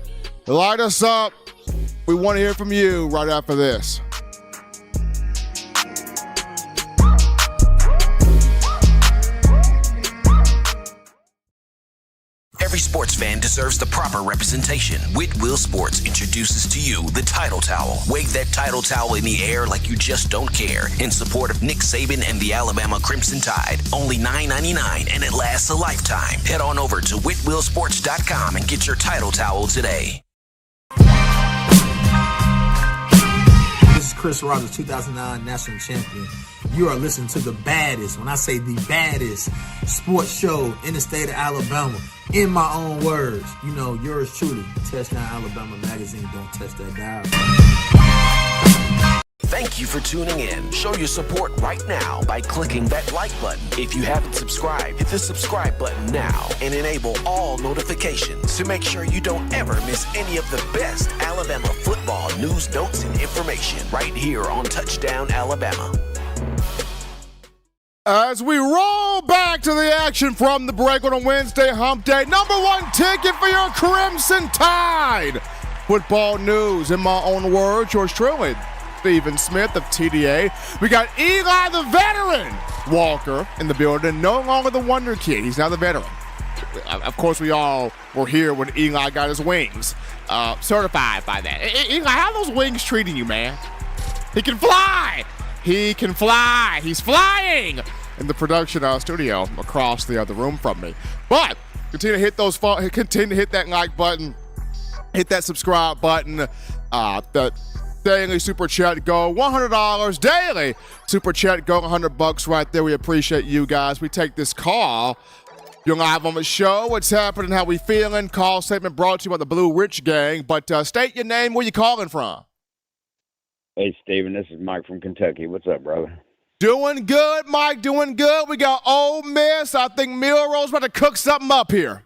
Light us up. We want to hear from you right after this. Every sports fan deserves the proper representation. Whitwell Sports introduces to you the Title Towel. Wave that Title Towel in the air like you just don't care. In support of Nick Saban and the Alabama Crimson Tide. Only $9.99 and it lasts a lifetime. Head on over to whitwellsports.com and get your Title Towel today. This is Chris Rogers, 2009 national champion. You are listening to the baddest, when I say the baddest, sports show in the state of Alabama. In my own words, you know, yours truly, Touchdown Alabama Magazine. Don't touch that dial. Thank you for tuning in. Show your support right now by clicking that like button. If you haven't subscribed, hit the subscribe button now and enable all notifications to make sure you don't ever miss any of the best Alabama football news, notes, and information right here on Touchdown Alabama. As we roll back to the action from the break on a Wednesday hump day, number one ticket for your Crimson Tide. Football news, in my own words, yours truly, Stephen Smith of TDA. We got Eli the veteran Walker in the building, no longer the wonder kid. He's now the veteran. Of course, we all were here when Eli got his wings certified by that. Eli, how are those wings treating you, man? He can fly. He can fly. He's flying in the production studio across the other room from me. But continue to hit that like button, hit that subscribe button. The daily super chat go $100 daily. Super chat go $100 right there. We appreciate you guys. We take this call. You're live on the show. What's happening? How we feeling? Call statement brought to you by the Blue Rich Gang. But state your name. Where you calling from? Hey, Steven, this is Mike from Kentucky. What's up, brother? Doing good, Mike, doing good. We got Ole Miss. I think Milroe's about to cook something up here.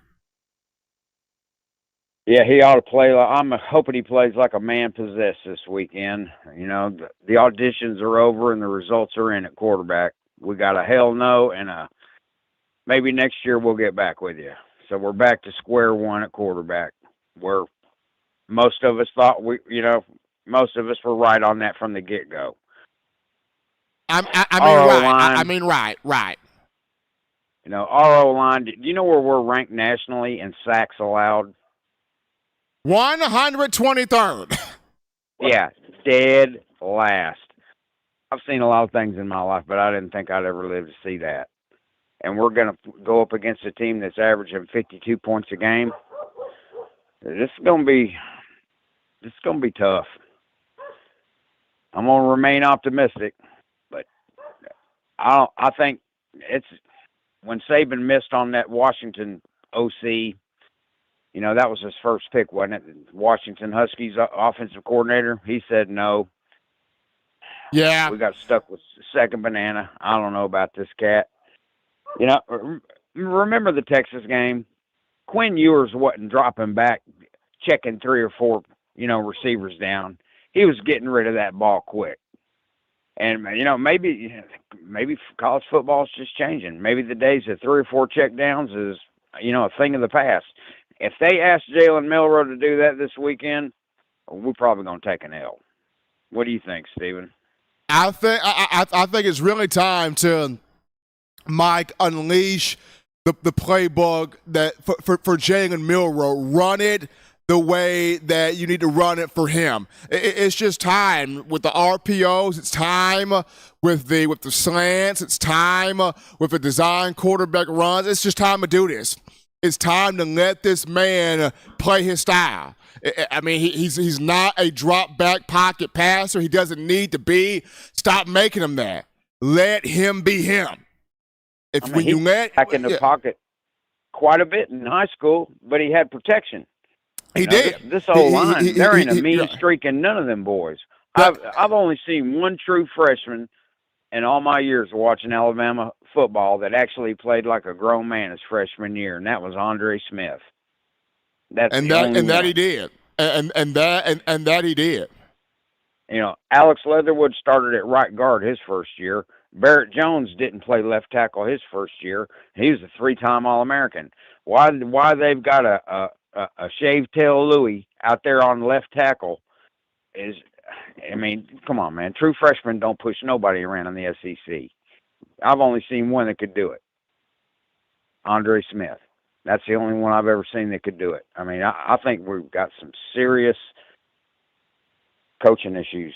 Yeah, he ought to play. I'm hoping he plays like a man possessed this weekend. You know, the auditions are over and the results are in at quarterback. We got a hell no and a maybe next year we'll get back with you. So we're back to square one at quarterback, where most of us thought most of us were right on that from the get-go. I mean, right. You know, our O-line, do you know where we're ranked nationally in sacks allowed? 123rd. Yeah, dead last. I've seen a lot of things in my life, but I didn't think I'd ever live to see that. And we're going to go up against a team that's averaging 52 points a game. This is going to be tough. I'm going to remain optimistic, but I think it's when Saban missed on that Washington OC, you know, that was his first pick, wasn't it? Washington Huskies offensive coordinator. He said no. Yeah. We got stuck with second banana. I don't know about this cat. You know, remember the Texas game? Quinn Ewers wasn't dropping back, checking 3 or 4, receivers down. He was getting rid of that ball quick. And, maybe college football is just changing. Maybe the days of 3 or 4 check downs is, a thing of the past. If they ask Jalen Milroe to do that this weekend, we're probably going to take an L. What do you think, Steven? I think it's really time to, Mike, unleash the playbook that for Jalen Milroe. Run it the way that you need to run it for him. It's just time with the RPOs. It's time with the slants. It's time with the design quarterback runs. It's just time to do this. It's time to let this man play his style. I mean, he's not a drop back pocket passer. He doesn't need to be. Stop making him that. Let him be him. He back in the pocket quite a bit in high school, but he had protection. He did. This whole line, there ain't a mean streak in none of them boys. I've only seen one true freshman in all my years of watching Alabama football that actually played like a grown man his freshman year, and that was Andre Smith. That he did. And that he did. Alex Leatherwood started at right guard his first year. Barrett Jones didn't play left tackle his first year. He was a 3-time All-American. Why they've got a shaved tail Louis out there on left tackle is, come on, man. True freshmen don't push nobody around in the SEC. I've only seen one that could do it. Andre Smith. That's the only one I've ever seen that could do it. I think we've got some serious coaching issues,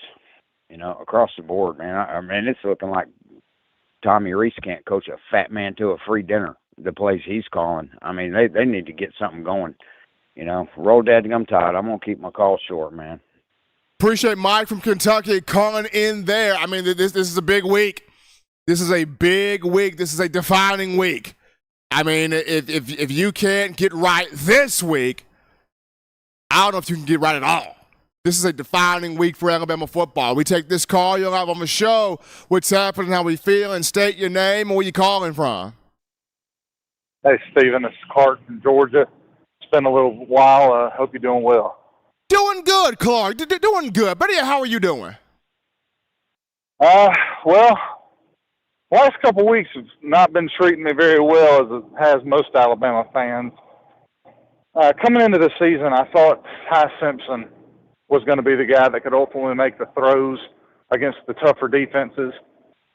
across the board, man. It's looking like Tommy Reese can't coach a fat man to a free dinner, the plays he's calling. They need to get something going. Roll dadgum tide. I'm going to keep my call short, man. Appreciate Mike from Kentucky calling in there. This is a big week. This is a big week. This is a defining week. If you can't get right this week, I don't know if you can get right at all. This is a defining week for Alabama football. We take this call. You'll have on the show what's happening, how we feel, and state your name and where you calling from. Hey, Steven. It's Clark from Georgia. It's been a little while. Hope you're doing well. Doing good, Clark. Doing good. But yeah, how are you doing? Well, last couple of weeks have not been treating me very well, as it has most Alabama fans. Coming into the season, I thought Ty Simpson was going to be the guy that could ultimately make the throws against the tougher defenses.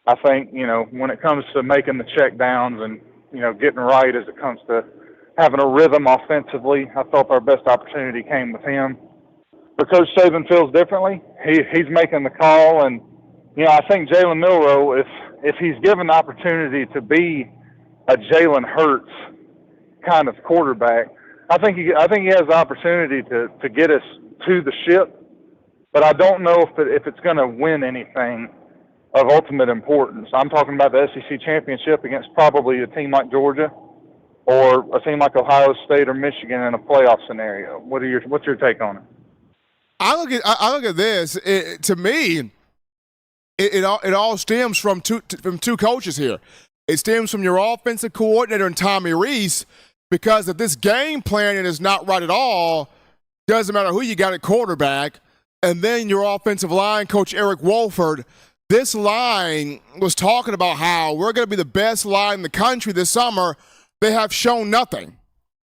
I think, when it comes to making the check downs and, getting right as it comes to having a rhythm offensively, I thought our best opportunity came with him. But Coach Saban feels differently. He's making the call, and, I think Jalen Milroe, if he's given the opportunity to be a Jalen Hurts kind of quarterback, I think he has the opportunity to get us to the ship, but I don't know if it's going to win anything of ultimate importance. I'm talking about the SEC championship against probably a team like Georgia or a team like Ohio State or Michigan in a playoff scenario. What's your take on it? I look at this. To me, it all stems from two coaches here. It stems from your offensive coordinator and Tommy Reese, because if this game planning is not right at all, doesn't matter who you got at quarterback, and then your offensive line coach Eric Wolford. This line was talking about how we're going to be the best line in the country this summer. They have shown nothing.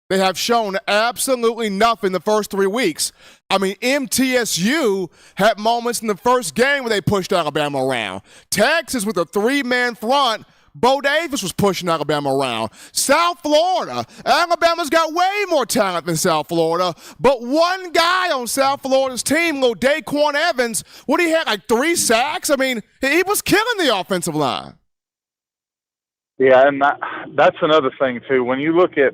They have shown absolutely nothing the first 3 weeks. MTSU had moments in the first game where they pushed Alabama around. Texas with a 3-man front, Bo Davis was pushing Alabama around. South Florida, Alabama's got way more talent than South Florida, but one guy on South Florida's team, little Daquan Evans, he had like 3 sacks? He was killing the offensive line. Yeah, and that's another thing, too. When you look at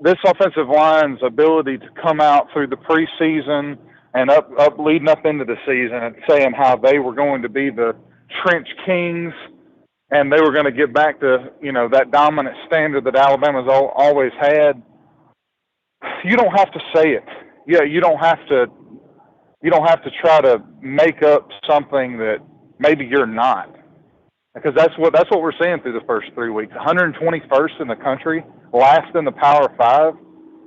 this offensive line's ability to come out through the preseason and up leading up into the season and saying how they were going to be the trench kings and they were going to get back to, that dominant standard that Alabama's always had. You don't have to say it. Yeah, you don't have to try to make up something that maybe you're not. Because that's what we're seeing through the first 3 weeks. 121st in the country, last in the Power 5.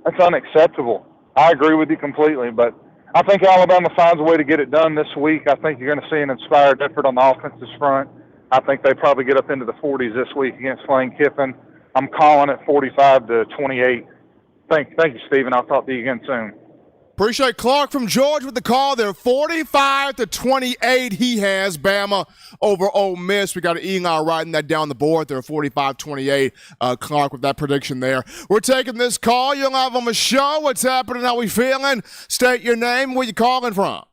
That's unacceptable. I agree with you completely, but I think Alabama finds a way to get it done this week. I think you're going to see an inspired effort on the offensive front. I think they probably get up into the 40s this week against Lane Kiffin. I'm calling it 45-28. Thank you, Stephen. I'll talk to you again soon. Appreciate Clark from Georgia with the call there. 45-28 he has Bama over Ole Miss. We got an Eli writing that down the board there, 45-28. Clark with that prediction there. We're taking this call. You're live on the show. What's happening? How we feeling? State your name. Where you calling from?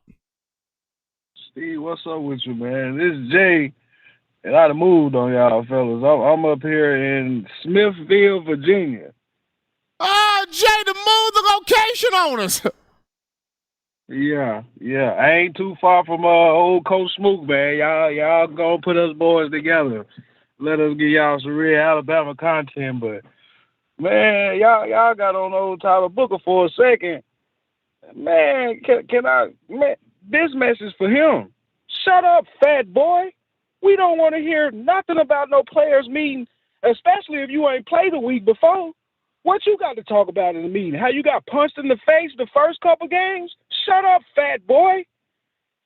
Steve, what's up with you, man? This is Jay, and I done moved on y'all fellas. I'm up here in Smithville, Virginia. Ah, Jay, to move the location on us. Yeah. I ain't too far from old Coach Smook, man. Y'all gonna put us boys together. Let us get y'all some real Alabama content, but man, y'all got on old Tyler Booker for a second. Man, can I? Man, this message for him. Shut up, fat boy. We don't want to hear nothing about no players meeting, especially if you ain't played the week before. What you got to talk about in the meeting? How you got punched in the face the first couple games? Shut up, fat boy.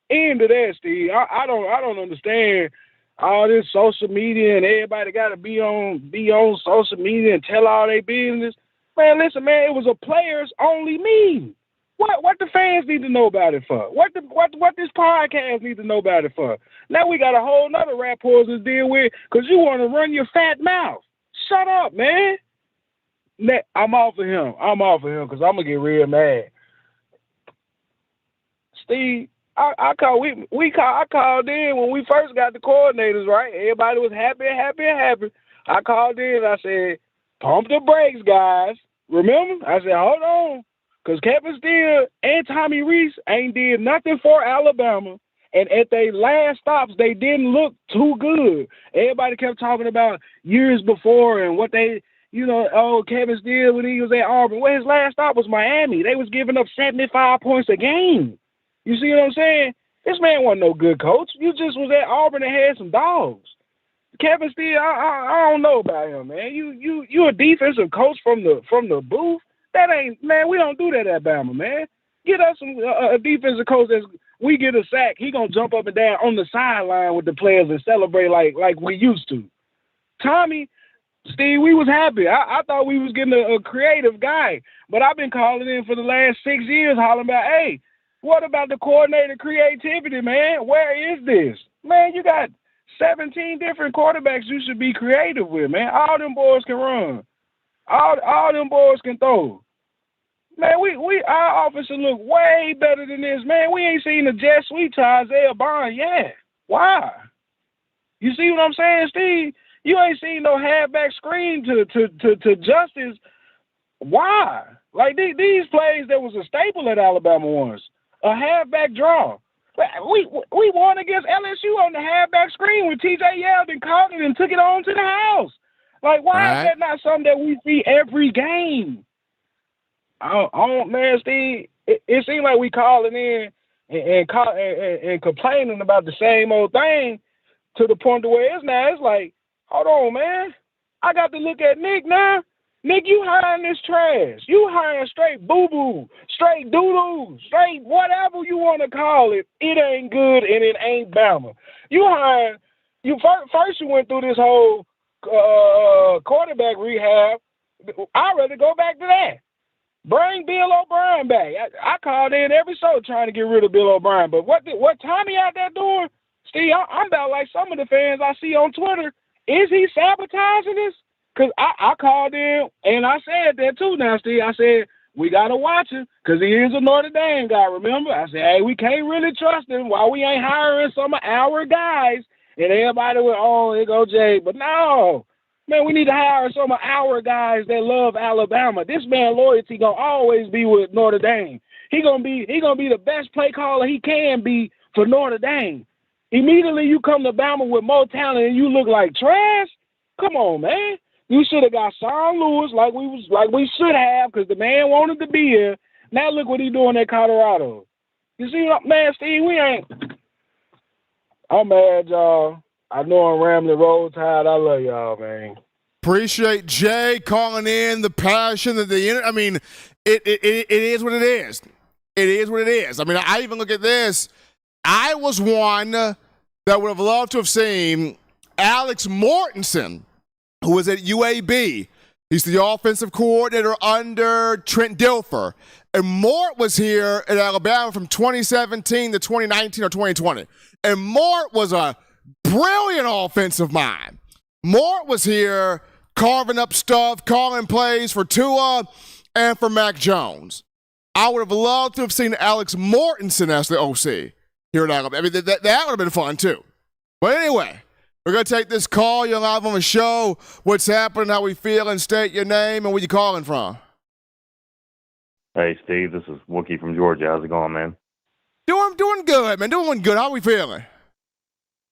End of that, Steve. I don't understand all this social media and everybody got to be on social media and tell all their business. Man, listen, man, it was a players only meeting. What the fans need to know about it for? What this podcast need to know about it for? Now we got a whole nother rap horse to deal with because you want to run your fat mouth. Shut up, man. I'm off of him because I'm going to get real mad. Steve, I called in when we first got the coordinators, right? Everybody was happy. I called in and I said, pump the brakes, guys. Remember? I said, hold on. Because Kevin Steele and Tommy Rees ain't did nothing for Alabama. And at their last stops, they didn't look too good. Everybody kept talking about years before and what they – Kevin Steele when he was at Auburn. Well, his last stop was Miami. They was giving up 75 points a game. You see what I'm saying? This man wasn't no good coach. You just was at Auburn and had some dogs. Kevin Steele, I don't know about him, man. You a defensive coach from the booth? That ain't, man, we don't do that at Bama, man. Get us a defensive coach that's we get a sack, he gonna jump up and down on the sideline with the players and celebrate like we used to. Tommy, Steve, we was happy. I thought we was getting a creative guy, but I've been calling in for the last 6 years, hollering about, hey, what about the coordinator creativity, man? Where is this? Man, you got 17 different quarterbacks you should be creative with, man. All them boys can run. All them boys can throw. Man, our offense should look way better than this, man. We ain't seen the jet sweep to Isaiah Bond yet. Why? You see what I'm saying, Steve? You ain't seen no halfback screen to Justice. Why? Like these plays that was a staple at Alabama once. A halfback draw. We won against LSU on the halfback screen when TJ Yeldon caught it and took it on to the house. Like, why is that not something that we see every game? Man, Steve, it seems like we calling in and complaining about the same old thing to the point to where it's like, hold on, man. I got to look at Nick now. Nick, you hiring this trash. You hiring straight boo-boo, straight doo-doo, straight whatever you want to call it. It ain't good and it ain't Bama. First you went through this whole quarterback rehab. I'd rather go back to that. Bring Bill O'Brien back. I called in every show trying to get rid of Bill O'Brien. But what Tommy out there doing, Steve, I'm about like some of the fans I see on Twitter. Is he sabotaging this? Because I called in and I said that too now, Steve. I said, we got to watch him because he is a Notre Dame guy, remember? I said, hey, we can't really trust him while we ain't hiring some of our guys. And everybody went, oh, here go Jay. But no, man, we need to hire some of our guys that love Alabama. This man loyalty going to always be with Notre Dame. He gonna be the best play caller he can be for Notre Dame. Immediately you come to Bama with more talent and you look like trash? Come on, man. You should have got Sean Lewis like we should have because the man wanted to be here. Now look what he doing at Colorado. You see what, man, Steve, we ain't I'm mad, y'all. I know I'm rambling, roll tide. I love y'all, man. Appreciate Jay calling in, the passion, I mean, it is what it is. It is what it is. I mean, I even look at this. I was one that would have loved to have seen Alex Mortensen, who was at UAB. He's the offensive coordinator under Trent Dilfer. And Mort was here at Alabama from 2017 to 2019 or 2020. And Mort was a brilliant offensive mind. Mort was here carving up stuff, calling plays for Tua and for Mac Jones. I would have loved to have seen Alex Mortensen as the OC here at Alabama. I mean, that would have been fun too. But anyway, we're going to take this call. You're live on the show. What's happening, how we feeling, state your name, and where you calling from. Hey, Steve, this is Wookie from Georgia. How's it going, man? Doing good, man. Doing good. How we feeling?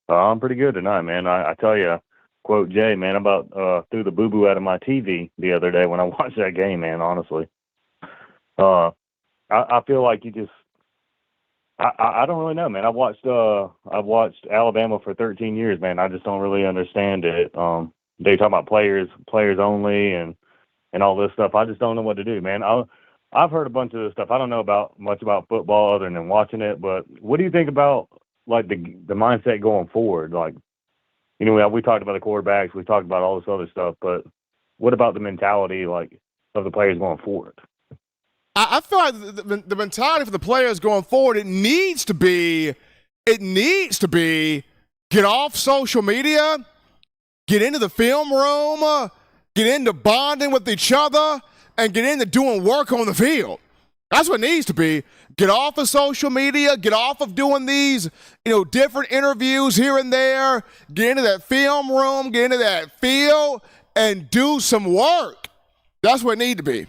I'm pretty good tonight, man. I tell you, quote Jay, man, I about threw the boo-boo out of my TV the other day when I watched that game, man, honestly. I feel like you just I don't really know, man. I've watched Alabama for 13 years, man. I just don't really understand it. They talk about players only and all this stuff. I just don't know what to do, man. I've heard a bunch of this stuff. I don't know much about football other than watching it, but what do you think about like the mindset going forward? Like, you know, we talked about the quarterbacks, we talked about all this other stuff, but what about the mentality like of the players going forward? I feel like the mentality for the players going forward, it needs to be get off social media, get into the film room, get into bonding with each other, and get into doing work on the field. That's what it needs to be. Get off of social media, get off of doing these, different interviews here and there, get into that film room, get into that field, and do some work. That's what it needs to be.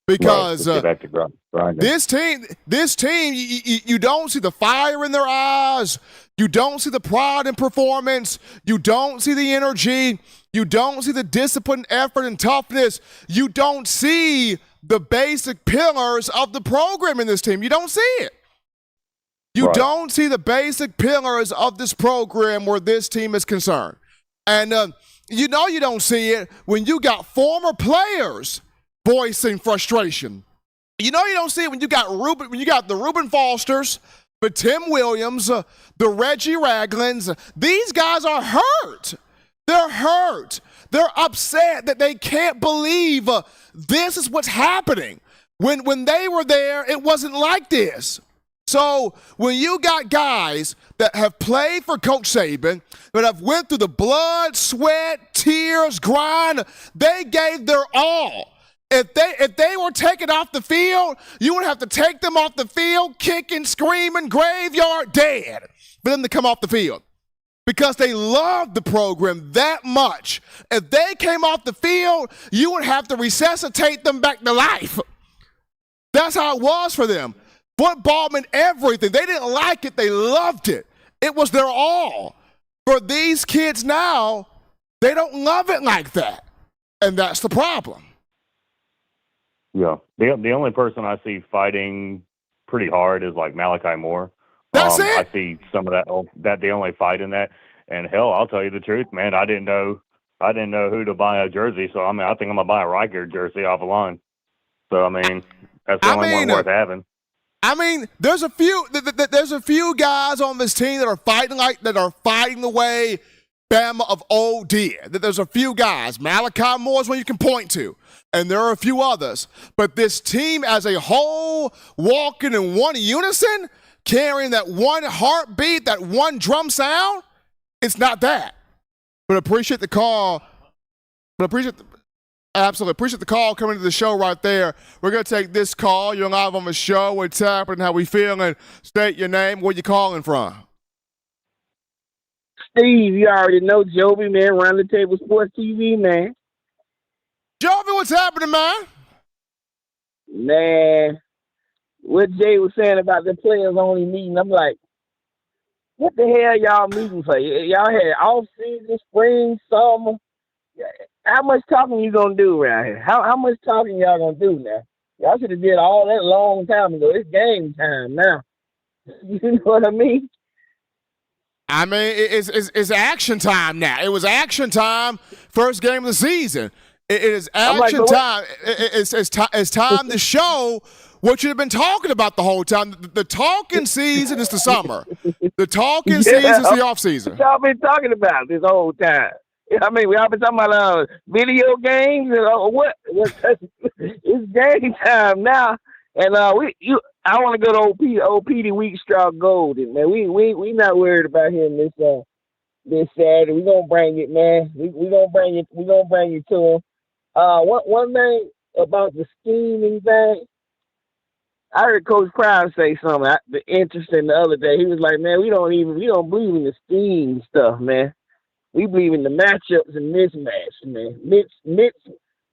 Because this team, you don't see the fire in their eyes. You don't see the pride in performance. You don't see the energy. You don't see the discipline, effort, and toughness. You don't see the basic pillars of the program in this team. You don't see it. You don't see the basic pillars of this program where this team is concerned. And you don't see it when you got former players voicing frustration. You don't see it when you got the Reuben Fosters, the Tim Williams, the Reggie Raglins. These guys are hurt. They're hurt. They're upset that they can't believe this is what's happening. When they were there, it wasn't like this. So when you got guys that have played for Coach Saban, that have went through the blood, sweat, tears, grind, they gave their all. If they were taken off the field, you would have to take them off the field, kicking, screaming, graveyard, dead, for them to come off the field. Because they loved the program that much. If they came off the field, you would have to resuscitate them back to life. That's how it was for them. Football meant everything. They didn't like it. They loved it. It was their all. For these kids now, they don't love it like that. And that's the problem. Yeah. The only person I see fighting pretty hard is like Malachi Moore. That's it. I see some of that they only fight in that. And hell, I'll tell you the truth, man. I didn't know who to buy a jersey. So I think I'm gonna buy a Riker jersey off the line. So that's the only one worth having. There's a few guys on this team that are fighting the way Bama of old did. There's a few guys. Malachi Moore is one you can point to. And there are a few others. But this team as a whole, walking in one unison, carrying that one heartbeat, that one drum sound, it's not that. But appreciate the call. Absolutely appreciate the call coming to the show right there. We're going to take this call. You're live on the show. What's happening? How we feeling? State your name. Where you calling from? Steve, you already know Joby, man, Round the Table Sports TV, man. Joby, what's happening, man? Man, what Jay was saying about the players only meeting, I'm like, what the hell y'all meeting for? Y'all had off-season, spring, summer. How much talking you gonna do around here? How much talking y'all gonna do now? Y'all should have did all that a long time ago. It's game time now. You know what I mean? I mean, it's action time now. It was action time first game of the season. It is action time. It's time to show what you've been talking about the whole time. The talking season is the summer. The talking season is the off season. What y'all been talking about this whole time? I mean, we all been talking about video games and what? It's game time now, and I want to go to old Petey Weekstraw Golden, man. We not worried about him this Saturday. We gonna bring it, man. We gonna bring it. We gonna bring it to him. One thing about the scheming thing, I heard Coach Prime say something interesting the other day. He was like, man, we don't believe in the scheme stuff, man. We believe in the matchups and mismatches, man.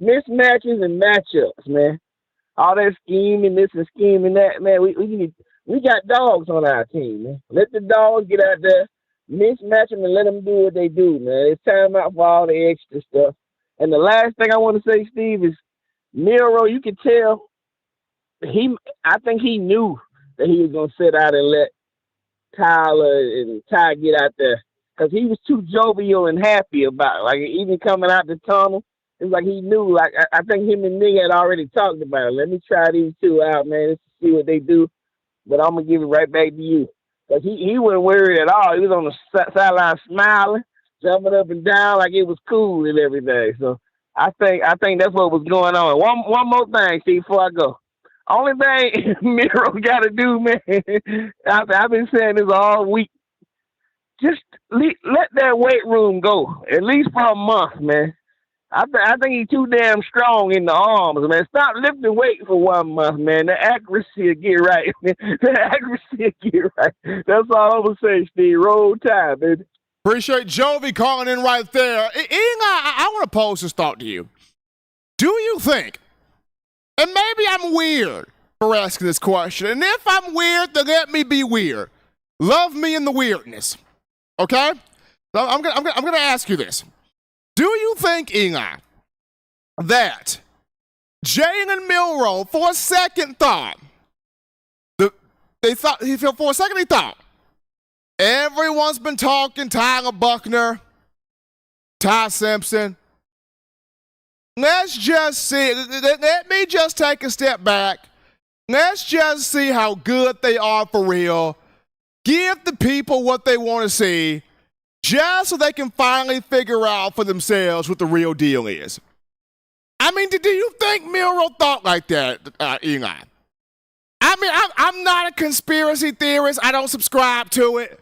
Mismatches and matchups, man. All that scheming, this and scheming that, man. We got dogs on our team, man. Let the dogs get out there, mismatch them, and let them do what they do, man. It's time out for all the extra stuff. And the last thing I want to say, Steve, is Miro. You can tell I think he knew that he was gonna sit out and let Tyler and Ty get out there. Because he was too jovial and happy about it. Like, even coming out the tunnel, it's like he knew. Like, I think him and Nick had already talked about it. Let me try these two out, man, just to see what they do. But I'm going to give it right back to you. Because he wasn't worried at all. He was on the sideline smiling, jumping up and down like it was cool and everything. So I think that's what was going on. One more thing, Steve, before I go. Only thing Miro got to do, man, I've been saying this all week. Just let that weight room go, at least for a month, man. I think he's too damn strong in the arms, man. Stop lifting weight for 1 month, man. The accuracy will get right. The accuracy will get right. That's all I'm going to say, Steve. Roll Tide, baby. Appreciate Jovi calling in right there. I want to pose this thought to you. Do you think, and maybe I'm weird for asking this question, and if I'm weird, then let me be weird. Love me in the weirdness. Okay? So I'm gonna ask you this. Do you think, Eli, that Jalen Milroe, for a second thought, he thought, everyone's been talking Tyler Buckner, Ty Simpson. Let's just see. Let me just take a step back. Let's just see how good they are for real. Give the people what they want to see, just so they can finally figure out for themselves what the real deal is. I mean, do you think Milroe thought like that, Eli? I mean, I'm not a conspiracy theorist. I don't subscribe to it.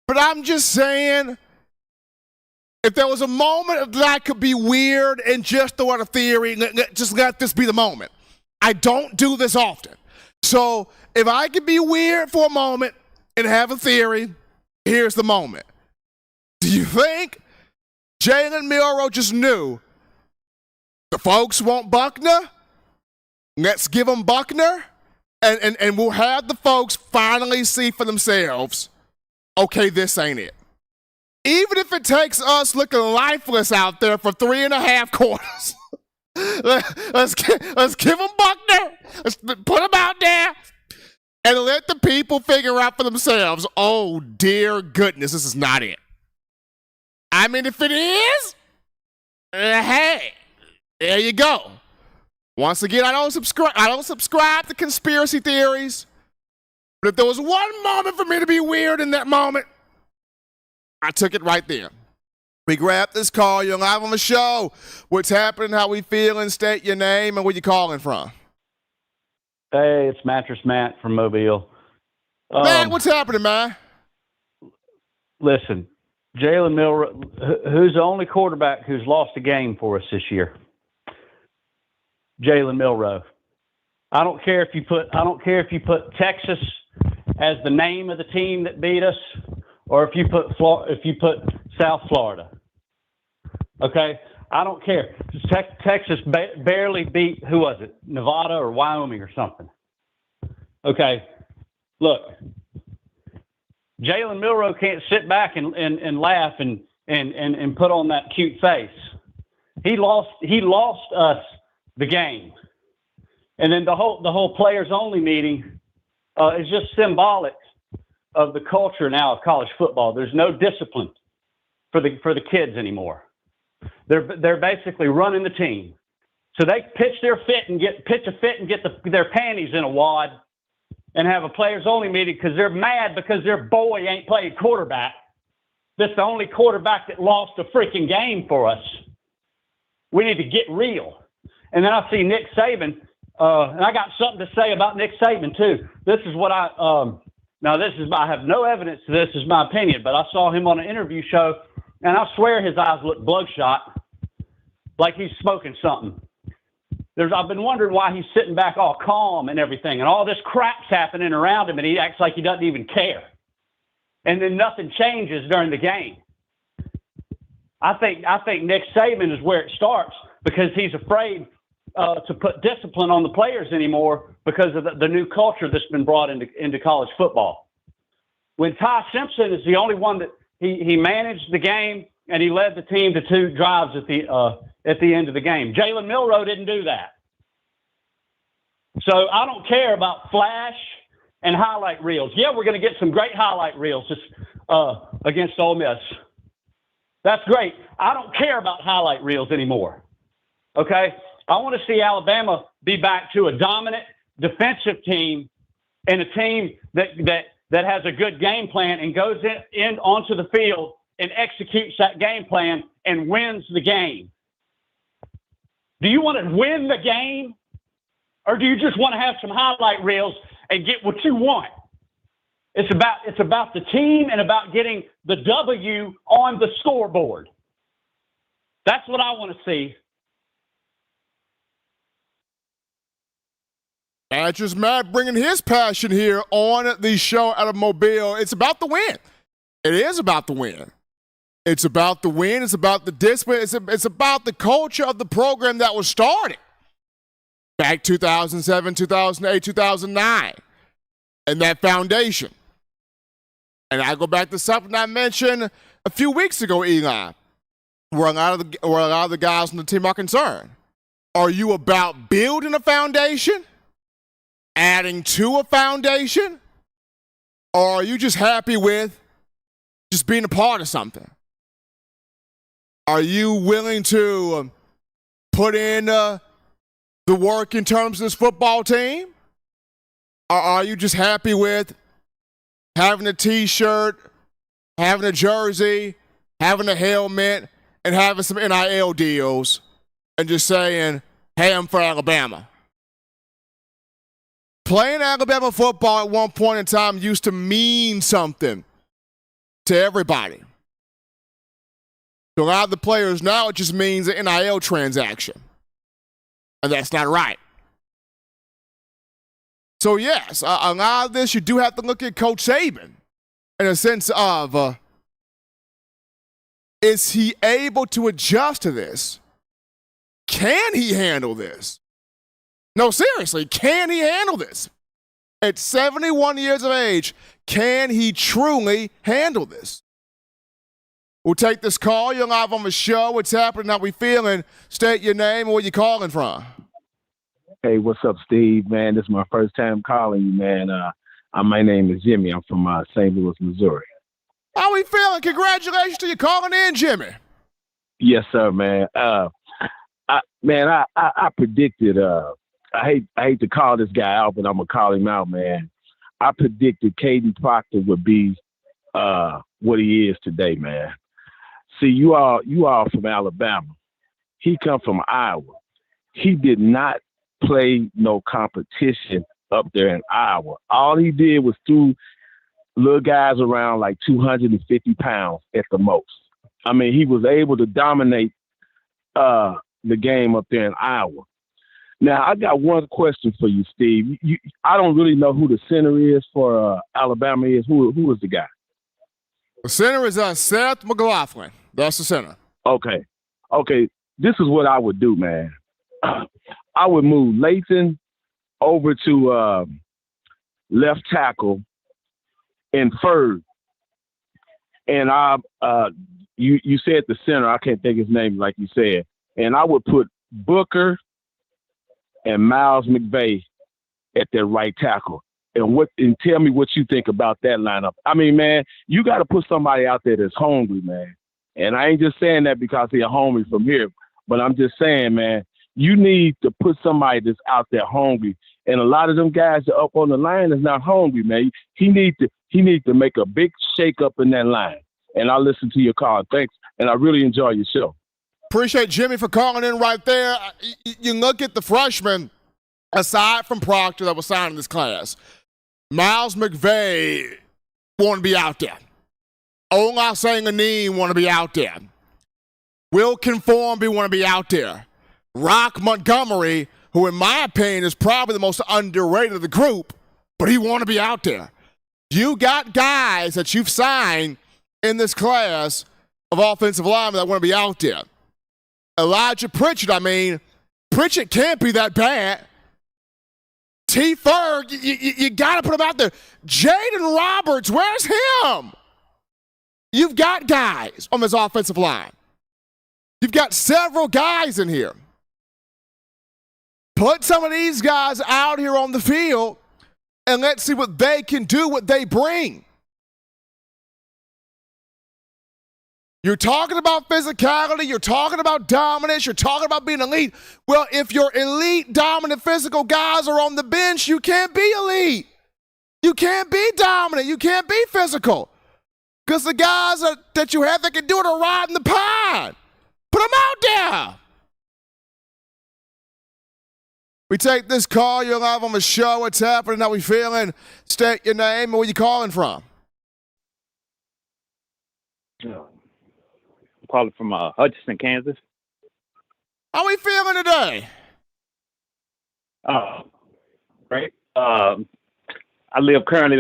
But I'm just saying, if there was a moment that I could be weird and just throw out a theory, just let this be the moment. I don't do this often. So if I could be weird for a moment and have a theory, here's the moment. Do you think Jalen Milroe just knew the folks want Buckner? Let's give them Buckner, and we'll have the folks finally see for themselves, okay, this ain't it. Even if it takes us looking lifeless out there for 3.5 quarters. Let's give them Buckner. Let's put them out there and let the people figure out for themselves, oh, dear goodness, this is not it. I mean, if it is, hey, there you go. Once again, I don't subscribe to conspiracy theories. But if there was one moment for me to be weird in that moment, I took it right there. We grabbed this call. You're live on the show. What's happening? How we feeling? State your name and where you calling from. Hey, it's Mattress Matt from Mobile. Matt, what's happening, man? Listen, Jalen Milroe, who's the only quarterback who's lost a game for us this year? Jalen Milroe. I don't care if you put Texas as the name of the team that beat us, or if you put South Florida. Okay, I don't care. Texas barely beat, who was it? Nevada or Wyoming or something. Okay, look, Jalen Milroe can't sit back and laugh and put on that cute face. He lost us the game, and then the whole players only meeting is just symbolic of the culture now of college football. There's no discipline for the kids anymore. They're basically running the team. So they pitch a fit and get their panties in a wad and have a players only meeting because they're mad because their boy ain't played quarterback. That's the only quarterback that lost a freaking game for us. We need to get real. And then I see Nick Saban, and I got something to say about Nick Saban too. This is what I have no evidence to this, is my opinion, but I saw him on an interview show, and I swear his eyes look bloodshot, like he's smoking something. I've been wondering why he's sitting back all calm and everything, and all this crap's happening around him, and he acts like he doesn't even care. And then nothing changes during the game. I think Nick Saban is where it starts because he's afraid to put discipline on the players anymore because of the new culture that's been brought into college football. When Ty Simpson is the only one that he managed the game and he led the team to 2 drives at the end of the game. Jalen Milroe didn't do that. So I don't care about flash and highlight reels. Yeah, we're going to get some great highlight reels against Ole Miss. That's great. I don't care about highlight reels anymore. Okay? I want to see Alabama be back to a dominant defensive team and a team that has a good game plan and goes in onto the field and executes that game plan and wins the game. Do you want to win the game, or do you just want to have some highlight reels and get what you want? It's about the team and about getting the W on the scoreboard. That's what I want to see. That's just Matt bringing his passion here on the show out of Mobile. It's about the win. It is about the win. It's about the win. It's about the discipline. It's about the culture of the program that was started back 2007, 2008, 2009, and that foundation. And I go back to something I mentioned a few weeks ago, Eli, where a lot of the guys on the team are concerned. Are you about building a foundation, adding to a foundation, or are you just happy with just being a part of something? Are you willing to put in the work in terms of this football team? Or are you just happy with having a T-shirt, having a jersey, having a helmet, and having some NIL deals, and just saying, hey, I'm for Alabama? Playing Alabama football at one point in time used to mean something to everybody. To a lot of the players now, it just means an NIL transaction. And that's not right. So, yes, a lot of this, you do have to look at Coach Saban in a sense of, is he able to adjust to this? Can he handle this? No, seriously, can he handle this? At 71 years of age, can he truly handle this? We'll take this call. You're live on the show. What's happening? How we feeling? State your name and where you calling from. Hey, what's up, Steve? Man, this is my first time calling you, man. My name is Jimmy. I'm from St. Louis, Missouri. How we feeling? Congratulations to you calling in, Jimmy. Yes, sir, man. I predicted. I hate to call this guy out, but I'm gonna call him out, man. I predicted Caden Proctor would be what he is today, man. See, you all from Alabama. He come from Iowa. He did not play no competition up there in Iowa. All he did was threw little guys around like 250 pounds at the most. I mean, he was able to dominate the game up there in Iowa. Now, I got one question for you, Steve. I don't really know who the center is for Alabama is. Who is the guy? The center is Seth McLaughlin. That's the center. Okay. This is what I would do, man. I would move Layton over to left tackle and third. And you said the center. I can't think his name like you said. And I would put Booker and Miles McVay at their right tackle. and tell me what you think about that lineup. I mean, man, you got to put somebody out there that's hungry, man. And I ain't just saying that because they're hungry from here, but I'm just saying, man, you need to put somebody that's out there hungry. And a lot of them guys that are up on the line is not hungry, man. He need to make a big shake up in that line. And I'll listen to your call. Thanks. And I really enjoy your show. Appreciate Jimmy for calling in right there. You look at the freshmen, aside from Proctor that was signed in this class, Miles McVay want to be out there. Ola Sanganin want to be out there. Will Conformby want to be out there. Rock Montgomery, who in my opinion is probably the most underrated of the group, but he want to be out there. You got guys that you've signed in this class of offensive linemen that want to be out there. Elijah Pritchett, Pritchett can't be that bad. T. Ferg, you got to put him out there. Jaden Roberts, where's him? You've got guys on this offensive line. You've got several guys in here. Put some of these guys out here on the field and let's see what they can do, what they bring. You're talking about physicality, you're talking about dominance, you're talking about being elite. Well, if your elite, dominant, physical guys are on the bench, you can't be elite. You can't be dominant, you can't be physical. Because the guys that you have that can do it are riding the pine. Put them out there. We take this call, you're live on the show. What's happening? How we feeling? State your name and where you calling from. Calling from Hutchinson, Kansas. How we feeling today? Great. I live currently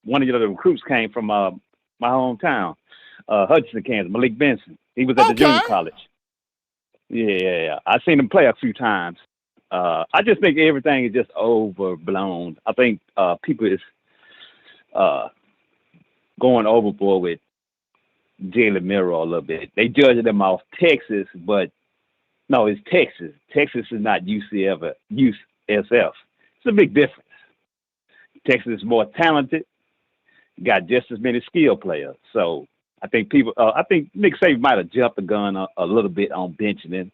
one of the recruits came from my hometown, Hutchinson, Kansas. Malik Benson. He was at the junior college. Yeah. I seen him play a few times. I just think everything is just overblown. I think people is going overboard with Jalen Milroe a little bit. They judge them off Texas, but no, it's Texas. Texas is not UCF. It's a big difference. Texas is more talented, got just as many skill players. So I think Nick Saban might have jumped the gun a little bit on benching him.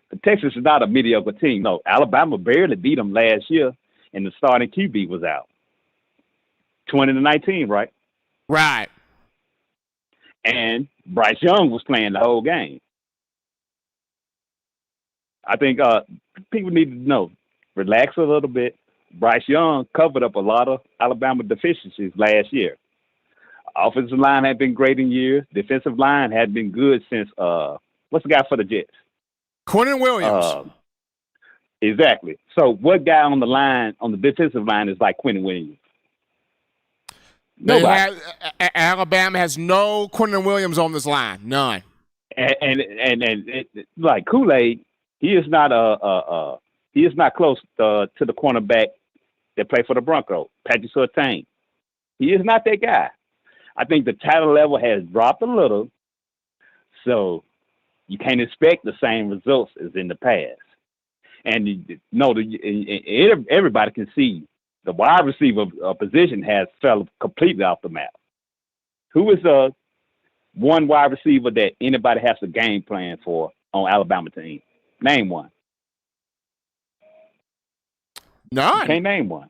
But Texas is not a mediocre team. No, Alabama barely beat them last year, and the starting QB was out. 20-19, right? Right. And Bryce Young was playing the whole game. I think people need to know, relax a little bit. Bryce Young covered up a lot of Alabama deficiencies last year. Offensive line had been great in years. Defensive line had been good since, what's the guy for the Jets? Quinnen Williams. Exactly. So what guy on the defensive line is like Quinnen Williams? Alabama has no Quinnen Williams on this line. None. And like Kool-Aid, he is not close to the cornerback that played for the Broncos, Patrick Surtain. He is not that guy. I think the talent level has dropped a little, so you can't expect the same results as in the past. And everybody can see the wide receiver position has fell completely off the map. Who is the one wide receiver that anybody has a game plan for on Alabama team? Name one. None. You can't name one.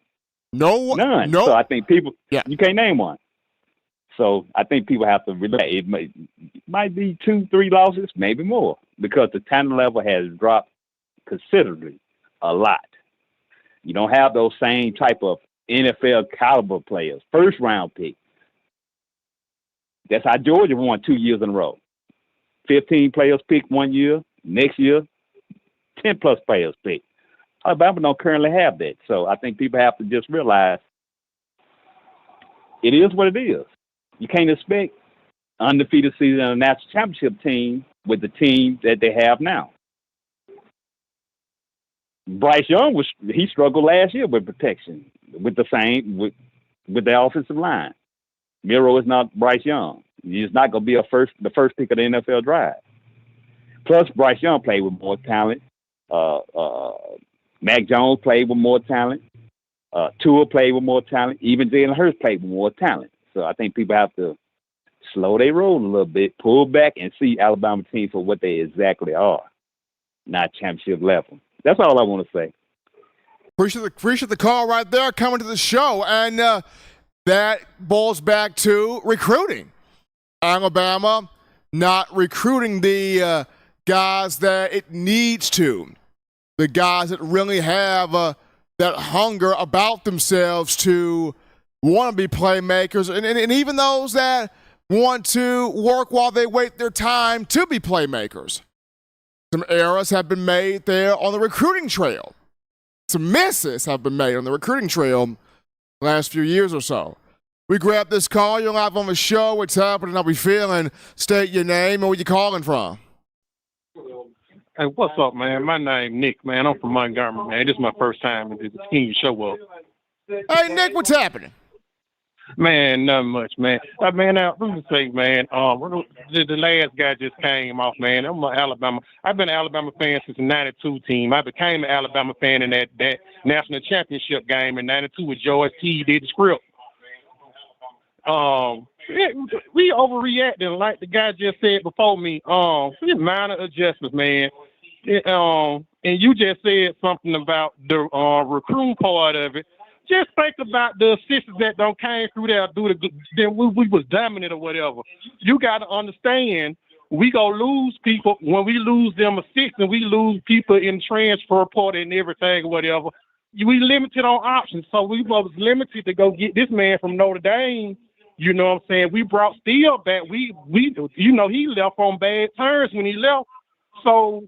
None. So I think you can't name one. So I think people have to relax. It might be 2-3 losses, maybe more, because the talent level has dropped considerably, a lot. You don't have those same type of NFL caliber players, first round pick. That's how Georgia won 2 years in a row. 15 players picked 1 year, next year, 10 plus players picked. Alabama don't currently have that. So I think people have to just realize it is what it is. You can't expect undefeated season and a national championship team with the team that they have now. Bryce Young he struggled last year with protection, with the offensive line. Milroe is not Bryce Young. He's not going to be the first pick of the NFL draft. Plus, Bryce Young played with more talent. Mac Jones played with more talent. Tua played with more talent. Even Jalen Hurts played with more talent. So I think people have to slow their roll a little bit, pull back, and see Alabama team for what they exactly are, not championship level. That's all I want to say. Appreciate the call right there coming to the show. And that boils back to recruiting. Alabama not recruiting the guys that it needs to, the guys that really have that hunger about themselves to want to be playmakers, and even those that want to work while they wait their time to be playmakers. Some errors have been made there on the recruiting trail. Some misses have been made on the recruiting trail the last few years or so. We grab this call. You're live on the show. What's happening? How we feeling? State your name and where you calling from. Hey, what's up, man? My name Nick, man. I'm from Montgomery, man. This is my first time to seeing you show up. Hey, Nick, what's happening? Man, nothing much, man. Man, now, let me say, man, the last guy just came off, man. I'm an Alabama. I've been an Alabama fan since the 92 team. I became an Alabama fan in that national championship game in 92 with George T. did the script. We overreacting, like the guy just said before me. Minor adjustments, man. And you just said something about the recruiting part of it. Just think about the assistants that don't came through there then we was dominant or whatever. You got to understand, we gonna lose people when we lose them assistants. We lose people in transfer portal and everything or whatever. We limited on options, so we was limited to go get this man from Notre Dame. You know what I'm saying? We brought Steele back. We he left on bad terms when he left. So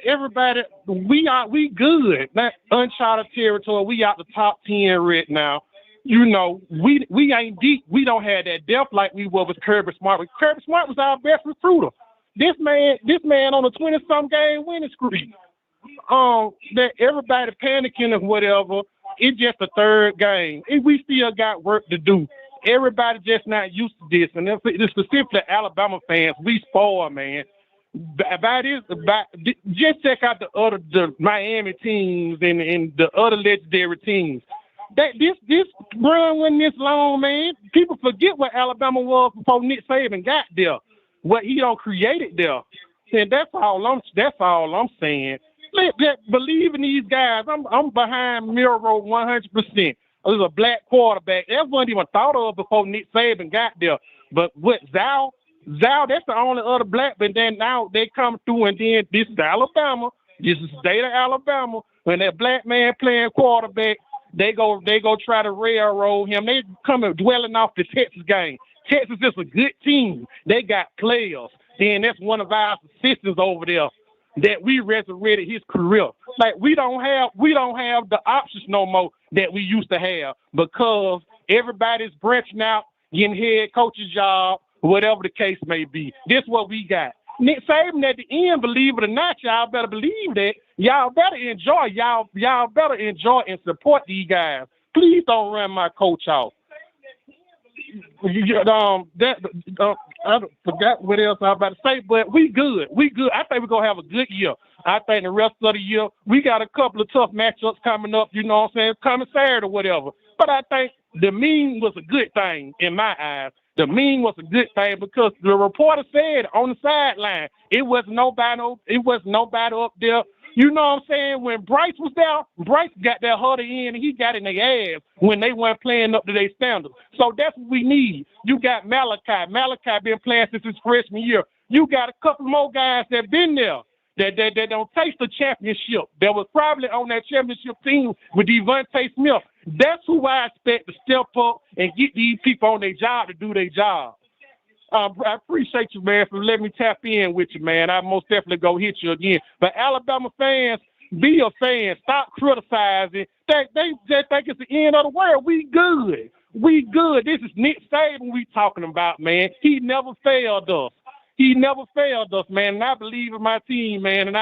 everybody, we good. That uncharted territory. We out the top 10 right now. You know, we ain't deep. We don't have that depth like we were with Kirby Smart. Kirby Smart was our best recruiter. This man on a 20-some game winning streak. That everybody panicking or whatever. It's just the third game. We still got work to do. Everybody just not used to this, and it's specifically Alabama fans. We spoiled, man. Just check out the Miami teams and the other legendary teams. This run wasn't this long, man. People forget what Alabama was before Nick Saban got there. What he done created there. And that's all I'm saying. Believe in these guys. I'm behind Miro 100%. There's a black quarterback. That wasn't even thought of before Nick Saban got there. But what Zal, that's the only other black. But then now they come through, and then this is Alabama. This is the state of Alabama. When that black man playing quarterback, they go try to railroad him. They coming dwelling off the Texas game. Texas is a good team. They got players. Then that's one of our assistants over there that we resurrected his career. Like we don't have the options no more that we used to have because everybody's branching out, getting head coach's job, whatever the case may be. This is what we got. Nick Saban at the end, believe it or not, y'all better believe that. Y'all better enjoy. Y'all better enjoy and support these guys. Please don't run my coach off. I forgot what else I was about to say, but we good. I think we're going to have a good year. I think the rest of the year, we got a couple of tough matchups coming up, you know what I'm saying, coming Saturday or whatever. But I think the mean was a good thing in my eyes. The mean was a good thing because the reporter said on the sideline, it was nobody up there. You know what I'm saying? When Bryce was there, Bryce got that huddle in and he got in their ass when they weren't playing up to their standards. So that's what we need. You got Malachi. Malachi been playing since his freshman year. You got a couple more guys that been there that don't taste the championship. That was probably on that championship team with Devontae Smith. That's who I expect to step up and get these people on their job to do their job. I appreciate you, man, for letting me tap in with you, man. I most definitely go hit you again. But Alabama fans, be a fan. Stop criticizing. They just think it's the end of the world. We good. We good. This is Nick Saban we talking about, man. He never failed us. He never failed us, man. And I believe in my team, man. And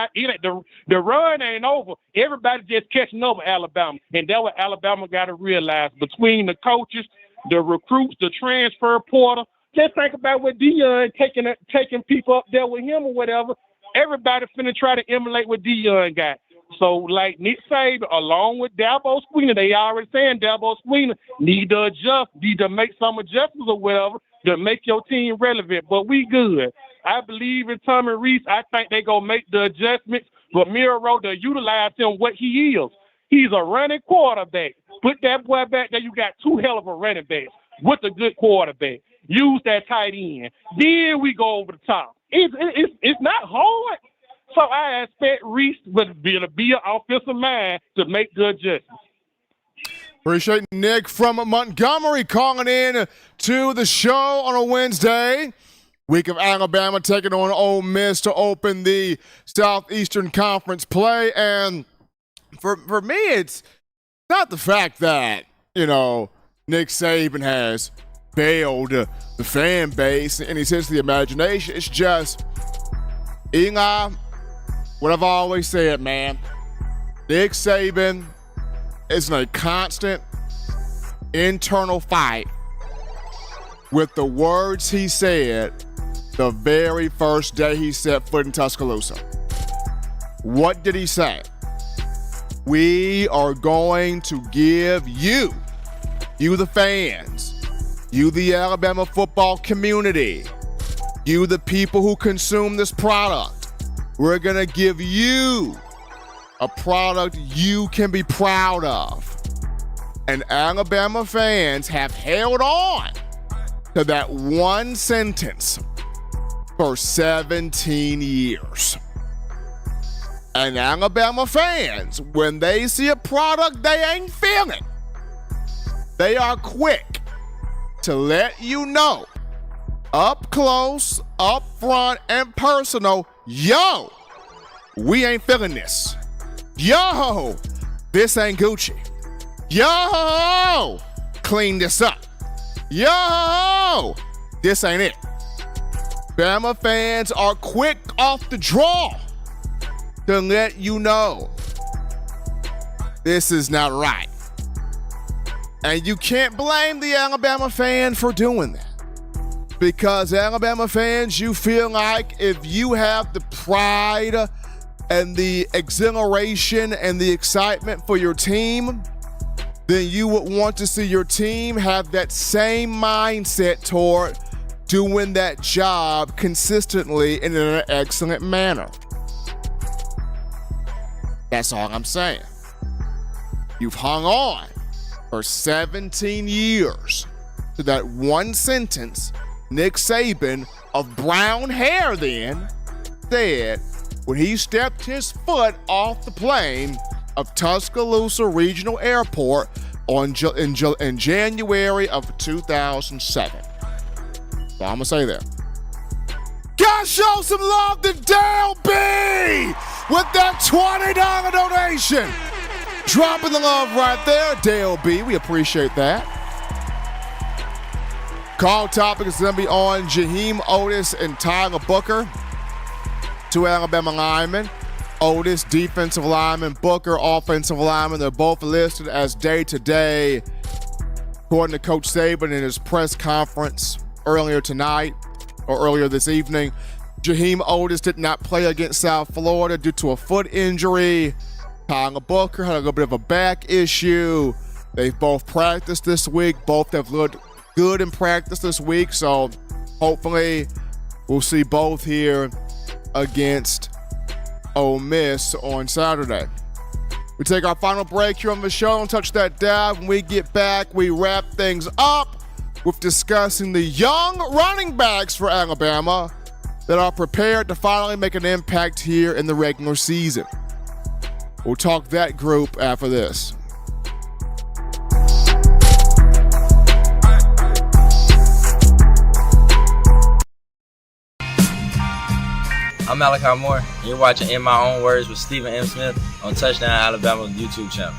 the run ain't over. Everybody just catching up with Alabama. And that's what Alabama got to realize. Between the coaches, the recruits, the transfer portal, just think about what Deion taking people up there with him or whatever. Everybody finna try to emulate what Deion got. So, like Nick Saban, along with Dabo Swinney, they already saying Dabo Swinney need to adjust, need to make some adjustments or whatever to make your team relevant. But we good. I believe in Tommy Reese. I think they going to make the adjustments. But Miro, to utilize him what he is. He's a running quarterback. Put that boy back there. You got two hell of a running backs with a good quarterback. Use that tight end. Then we go over the top. It's not hard. So I expect Reese would be an offensive mind to make the adjustments. Appreciate Nick from Montgomery calling in to the show on a Wednesday. Week of Alabama taking on Ole Miss to open the Southeastern Conference play. And for me, it's not the fact that, Nick Saban has bailed the fan base in any sense of the imagination. It's just, Eli, what I've always said, man, Nick Saban is in a constant internal fight with the words he said the very first day he set foot in Tuscaloosa. What did he say? We are going to give you the fans, you the Alabama football community, you the people who consume this product, we're going to give you a product you can be proud of. And Alabama fans have held on to that one sentence for 17 years. And Alabama fans, when they see a product they ain't feeling, they are quick to let you know, up close, up front, and personal, yo, we ain't feeling this. Yo, this ain't Gucci. Yo, clean this up. Yo, this ain't it. Bama fans are quick off the draw to let you know this is not right. And you can't blame the Alabama fan for doing that. Because Alabama fans, you feel like if you have the pride and the exhilaration and the excitement for your team, then you would want to see your team have that same mindset toward doing that job consistently and in an excellent manner. That's all I'm saying. You've hung on for 17 years to that one sentence Nick Saban, of brown hair then, said when he stepped his foot off the plane of Tuscaloosa Regional Airport in January of 2007. So I'm going to say that. Gotta show some love to Dale B with that $20 donation. Dropping the love right there, Dale B. We appreciate that. Call topic is going to be on Jaheim Otis and Tyler Booker, two Alabama linemen. Otis, defensive lineman, Booker, offensive lineman. They're both listed as day-to-day, according to Coach Saban in his press conference earlier this evening. Jaheim Otis did not play against South Florida due to a foot injury. Tyler Booker had a little bit of a back issue. They've both practiced this week. Both have looked good in practice this week, so hopefully we'll see both here against Ole Miss on Saturday. We take our final break here on the show and touch that dive. When we get back, we wrap things up with discussing the young running backs for Alabama that are prepared to finally make an impact here in the regular season. We'll talk that group after this. I'm Malachi Moore, and you're watching In My Own Words with Stephen M. Smith on Touchdown Alabama YouTube channel.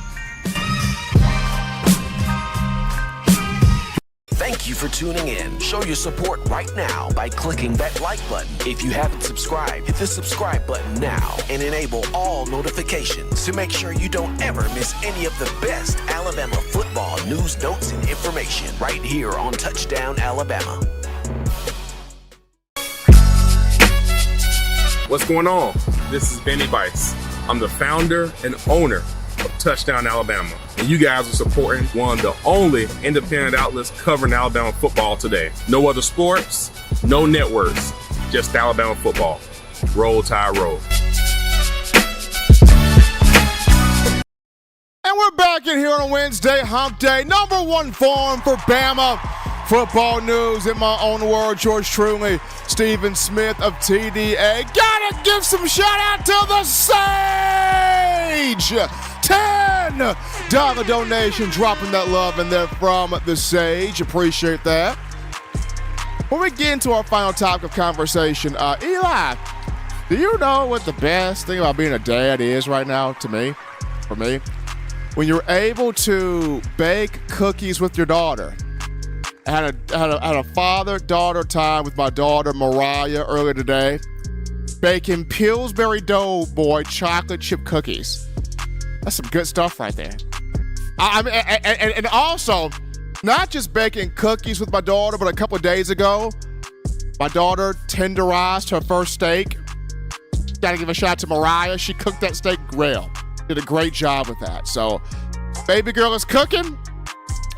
Thank you for tuning in. Show your support right now by clicking that like button. If you haven't subscribed, hit the subscribe button now and enable all notifications to make sure you don't ever miss any of the best Alabama football news, notes, and information right here on Touchdown Alabama. What's going on? This is Benny Bice. I'm the founder and owner of Touchdown Alabama, and you guys are supporting one of the only independent outlets covering Alabama football today. No other sports, no networks, just Alabama football. Roll Tide Roll. And we're back in here on a Wednesday, hump day. Number one form for Bama football news. In my own word, George truly, Stephen Smith of TDA. Gotta give some shout out to the Sage. $10 donation, dropping that love in there from the Sage. Appreciate that. When we get into our final topic of conversation, Eli, do you know what the best thing about being a dad is right now to me? For me? When you're able to bake cookies with your daughter. I had a father-daughter time with my daughter Mariah earlier today, baking Pillsbury Doughboy chocolate chip cookies. That's some good stuff right there. I mean, and also, not just baking cookies with my daughter, but a couple of days ago, my daughter tenderized her first steak. Gotta give a shout out to Mariah. She cooked that steak well. Did a great job with that. So, baby girl is cooking.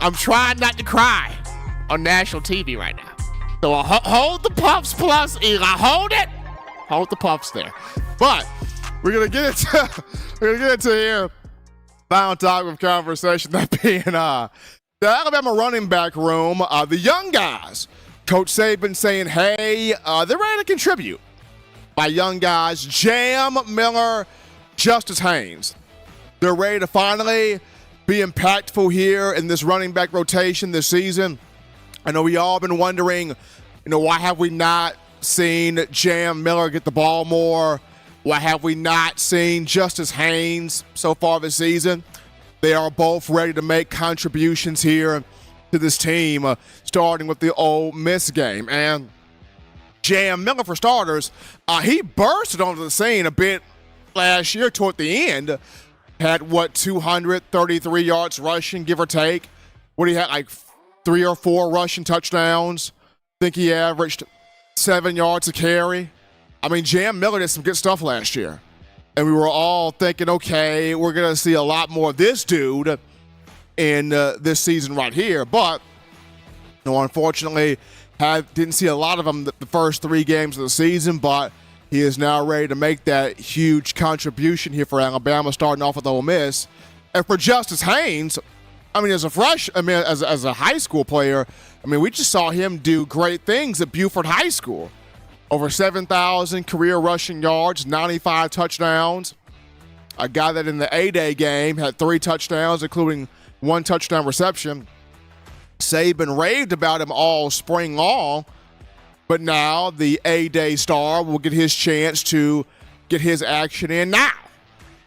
I'm trying not to cry on national TV right now. So hold the puffs plus, Eli. Hold it. Hold the puffs there. But we're gonna get into here. Final topic of conversation, that being the Alabama running back room. The young guys. Coach Saban saying, hey, they're ready to contribute. By young guys, Jam Miller, Justice Haynes. They're ready to finally be impactful here in this running back rotation this season. I know we all been wondering, why have we not seen Jam Miller get the ball more? Why have we not seen Justice Haynes so far this season? They are both ready to make contributions here to this team, starting with the Ole Miss game. And Jam Miller, for starters, he bursted onto the scene a bit last year toward the end. Had, 233 yards rushing, give or take. He had, 3 or 4 rushing touchdowns. I think he averaged 7 yards a carry. I mean, Jam Miller did some good stuff last year. And we were all thinking, okay, we're going to see a lot more of this dude in this season right here. But, unfortunately, didn't see a lot of him the first 3 games of the season, but he is now ready to make that huge contribution here for Alabama, starting off with Ole Miss. And for Justice Haynes, as a high school player, we just saw him do great things at Buford High School. Over 7,000 career rushing yards, 95 touchdowns. A guy that in the A-Day game had 3 touchdowns, including 1 touchdown reception. Saban raved about him all spring long. But now the A-Day star will get his chance to get his action in now,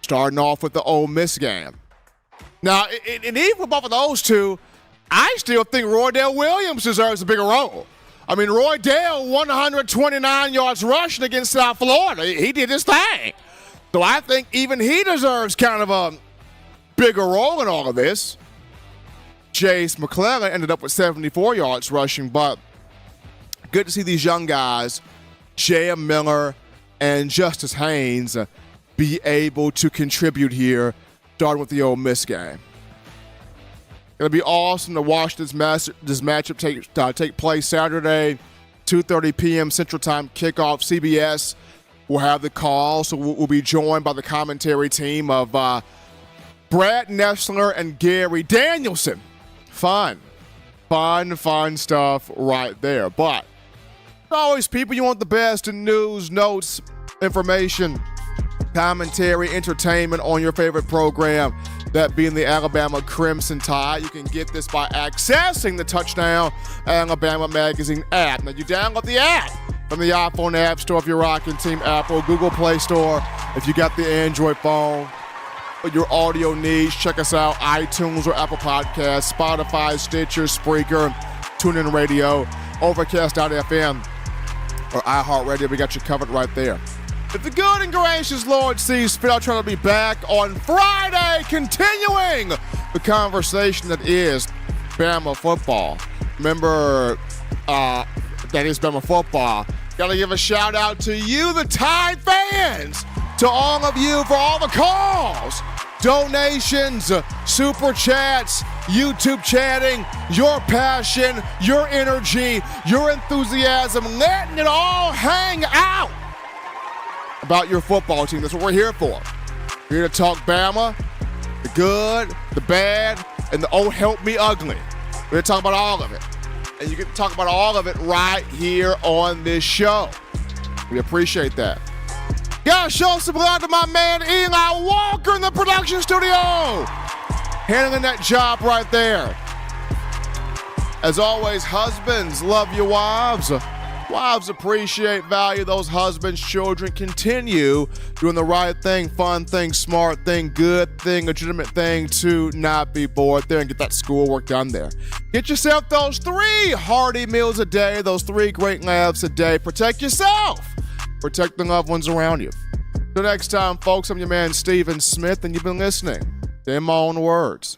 starting off with the Ole Miss game. Now, and even for both of those two, I still think Roydell Williams deserves a bigger role. Roydell, 129 yards rushing against South Florida. He did his thing. So I think even he deserves kind of a bigger role in all of this. Jace McClellan ended up with 74 yards rushing, but good to see these young guys, Jam Miller and Justice Haynes, be able to contribute here, starting with the Ole Miss game. It'll be awesome to watch this matchup take place Saturday, 2:30 p.m. Central Time kickoff. CBS will have the call, so we'll be joined by the commentary team of Brad Nessler and Gary Danielson. Fun stuff right there. But always, people, you want the best in news, notes, information, commentary, entertainment on your favorite program, that being the Alabama Crimson Tide. You can get this by accessing the Touchdown Alabama Magazine app. Now, you download the app from the iPhone App Store if you're rocking Team Apple, Google Play Store if you got the Android phone. For your audio needs, check us out, iTunes or Apple Podcasts, Spotify, Stitcher, Spreaker, TuneIn Radio, Overcast.fm, or iHeartRadio. We got you covered right there. If the good and gracious Lord sees fit, I'll try to be back on Friday, continuing the conversation that is Bama football. Remember, that is Bama football. Got to give a shout out to you, the Tide fans. to all of you for all the calls, donations, super chats, YouTube chatting, your passion, your energy, your enthusiasm, letting it all hang out about your football team. That's what we're here for. We're here to talk Bama, the good, the bad, and the oh help me ugly. We're here to talk about all of it. And you get to talk about all of it right here on this show. We appreciate that. Gotta show some love to my man Eli Walker in the production studio, handling that job right there. As always, husbands, love your wives. Wives appreciate, value those husbands. Children, continue doing the right thing, fun thing, smart thing, good thing, legitimate thing to not be bored there and get that schoolwork done there. Get yourself those 3 hearty meals a day, those 3 great laughs a day. Protect yourself. Protect the loved ones around you. Till next time, folks, I'm your man, Stephen Smith, and you've been listening to In My Own Words.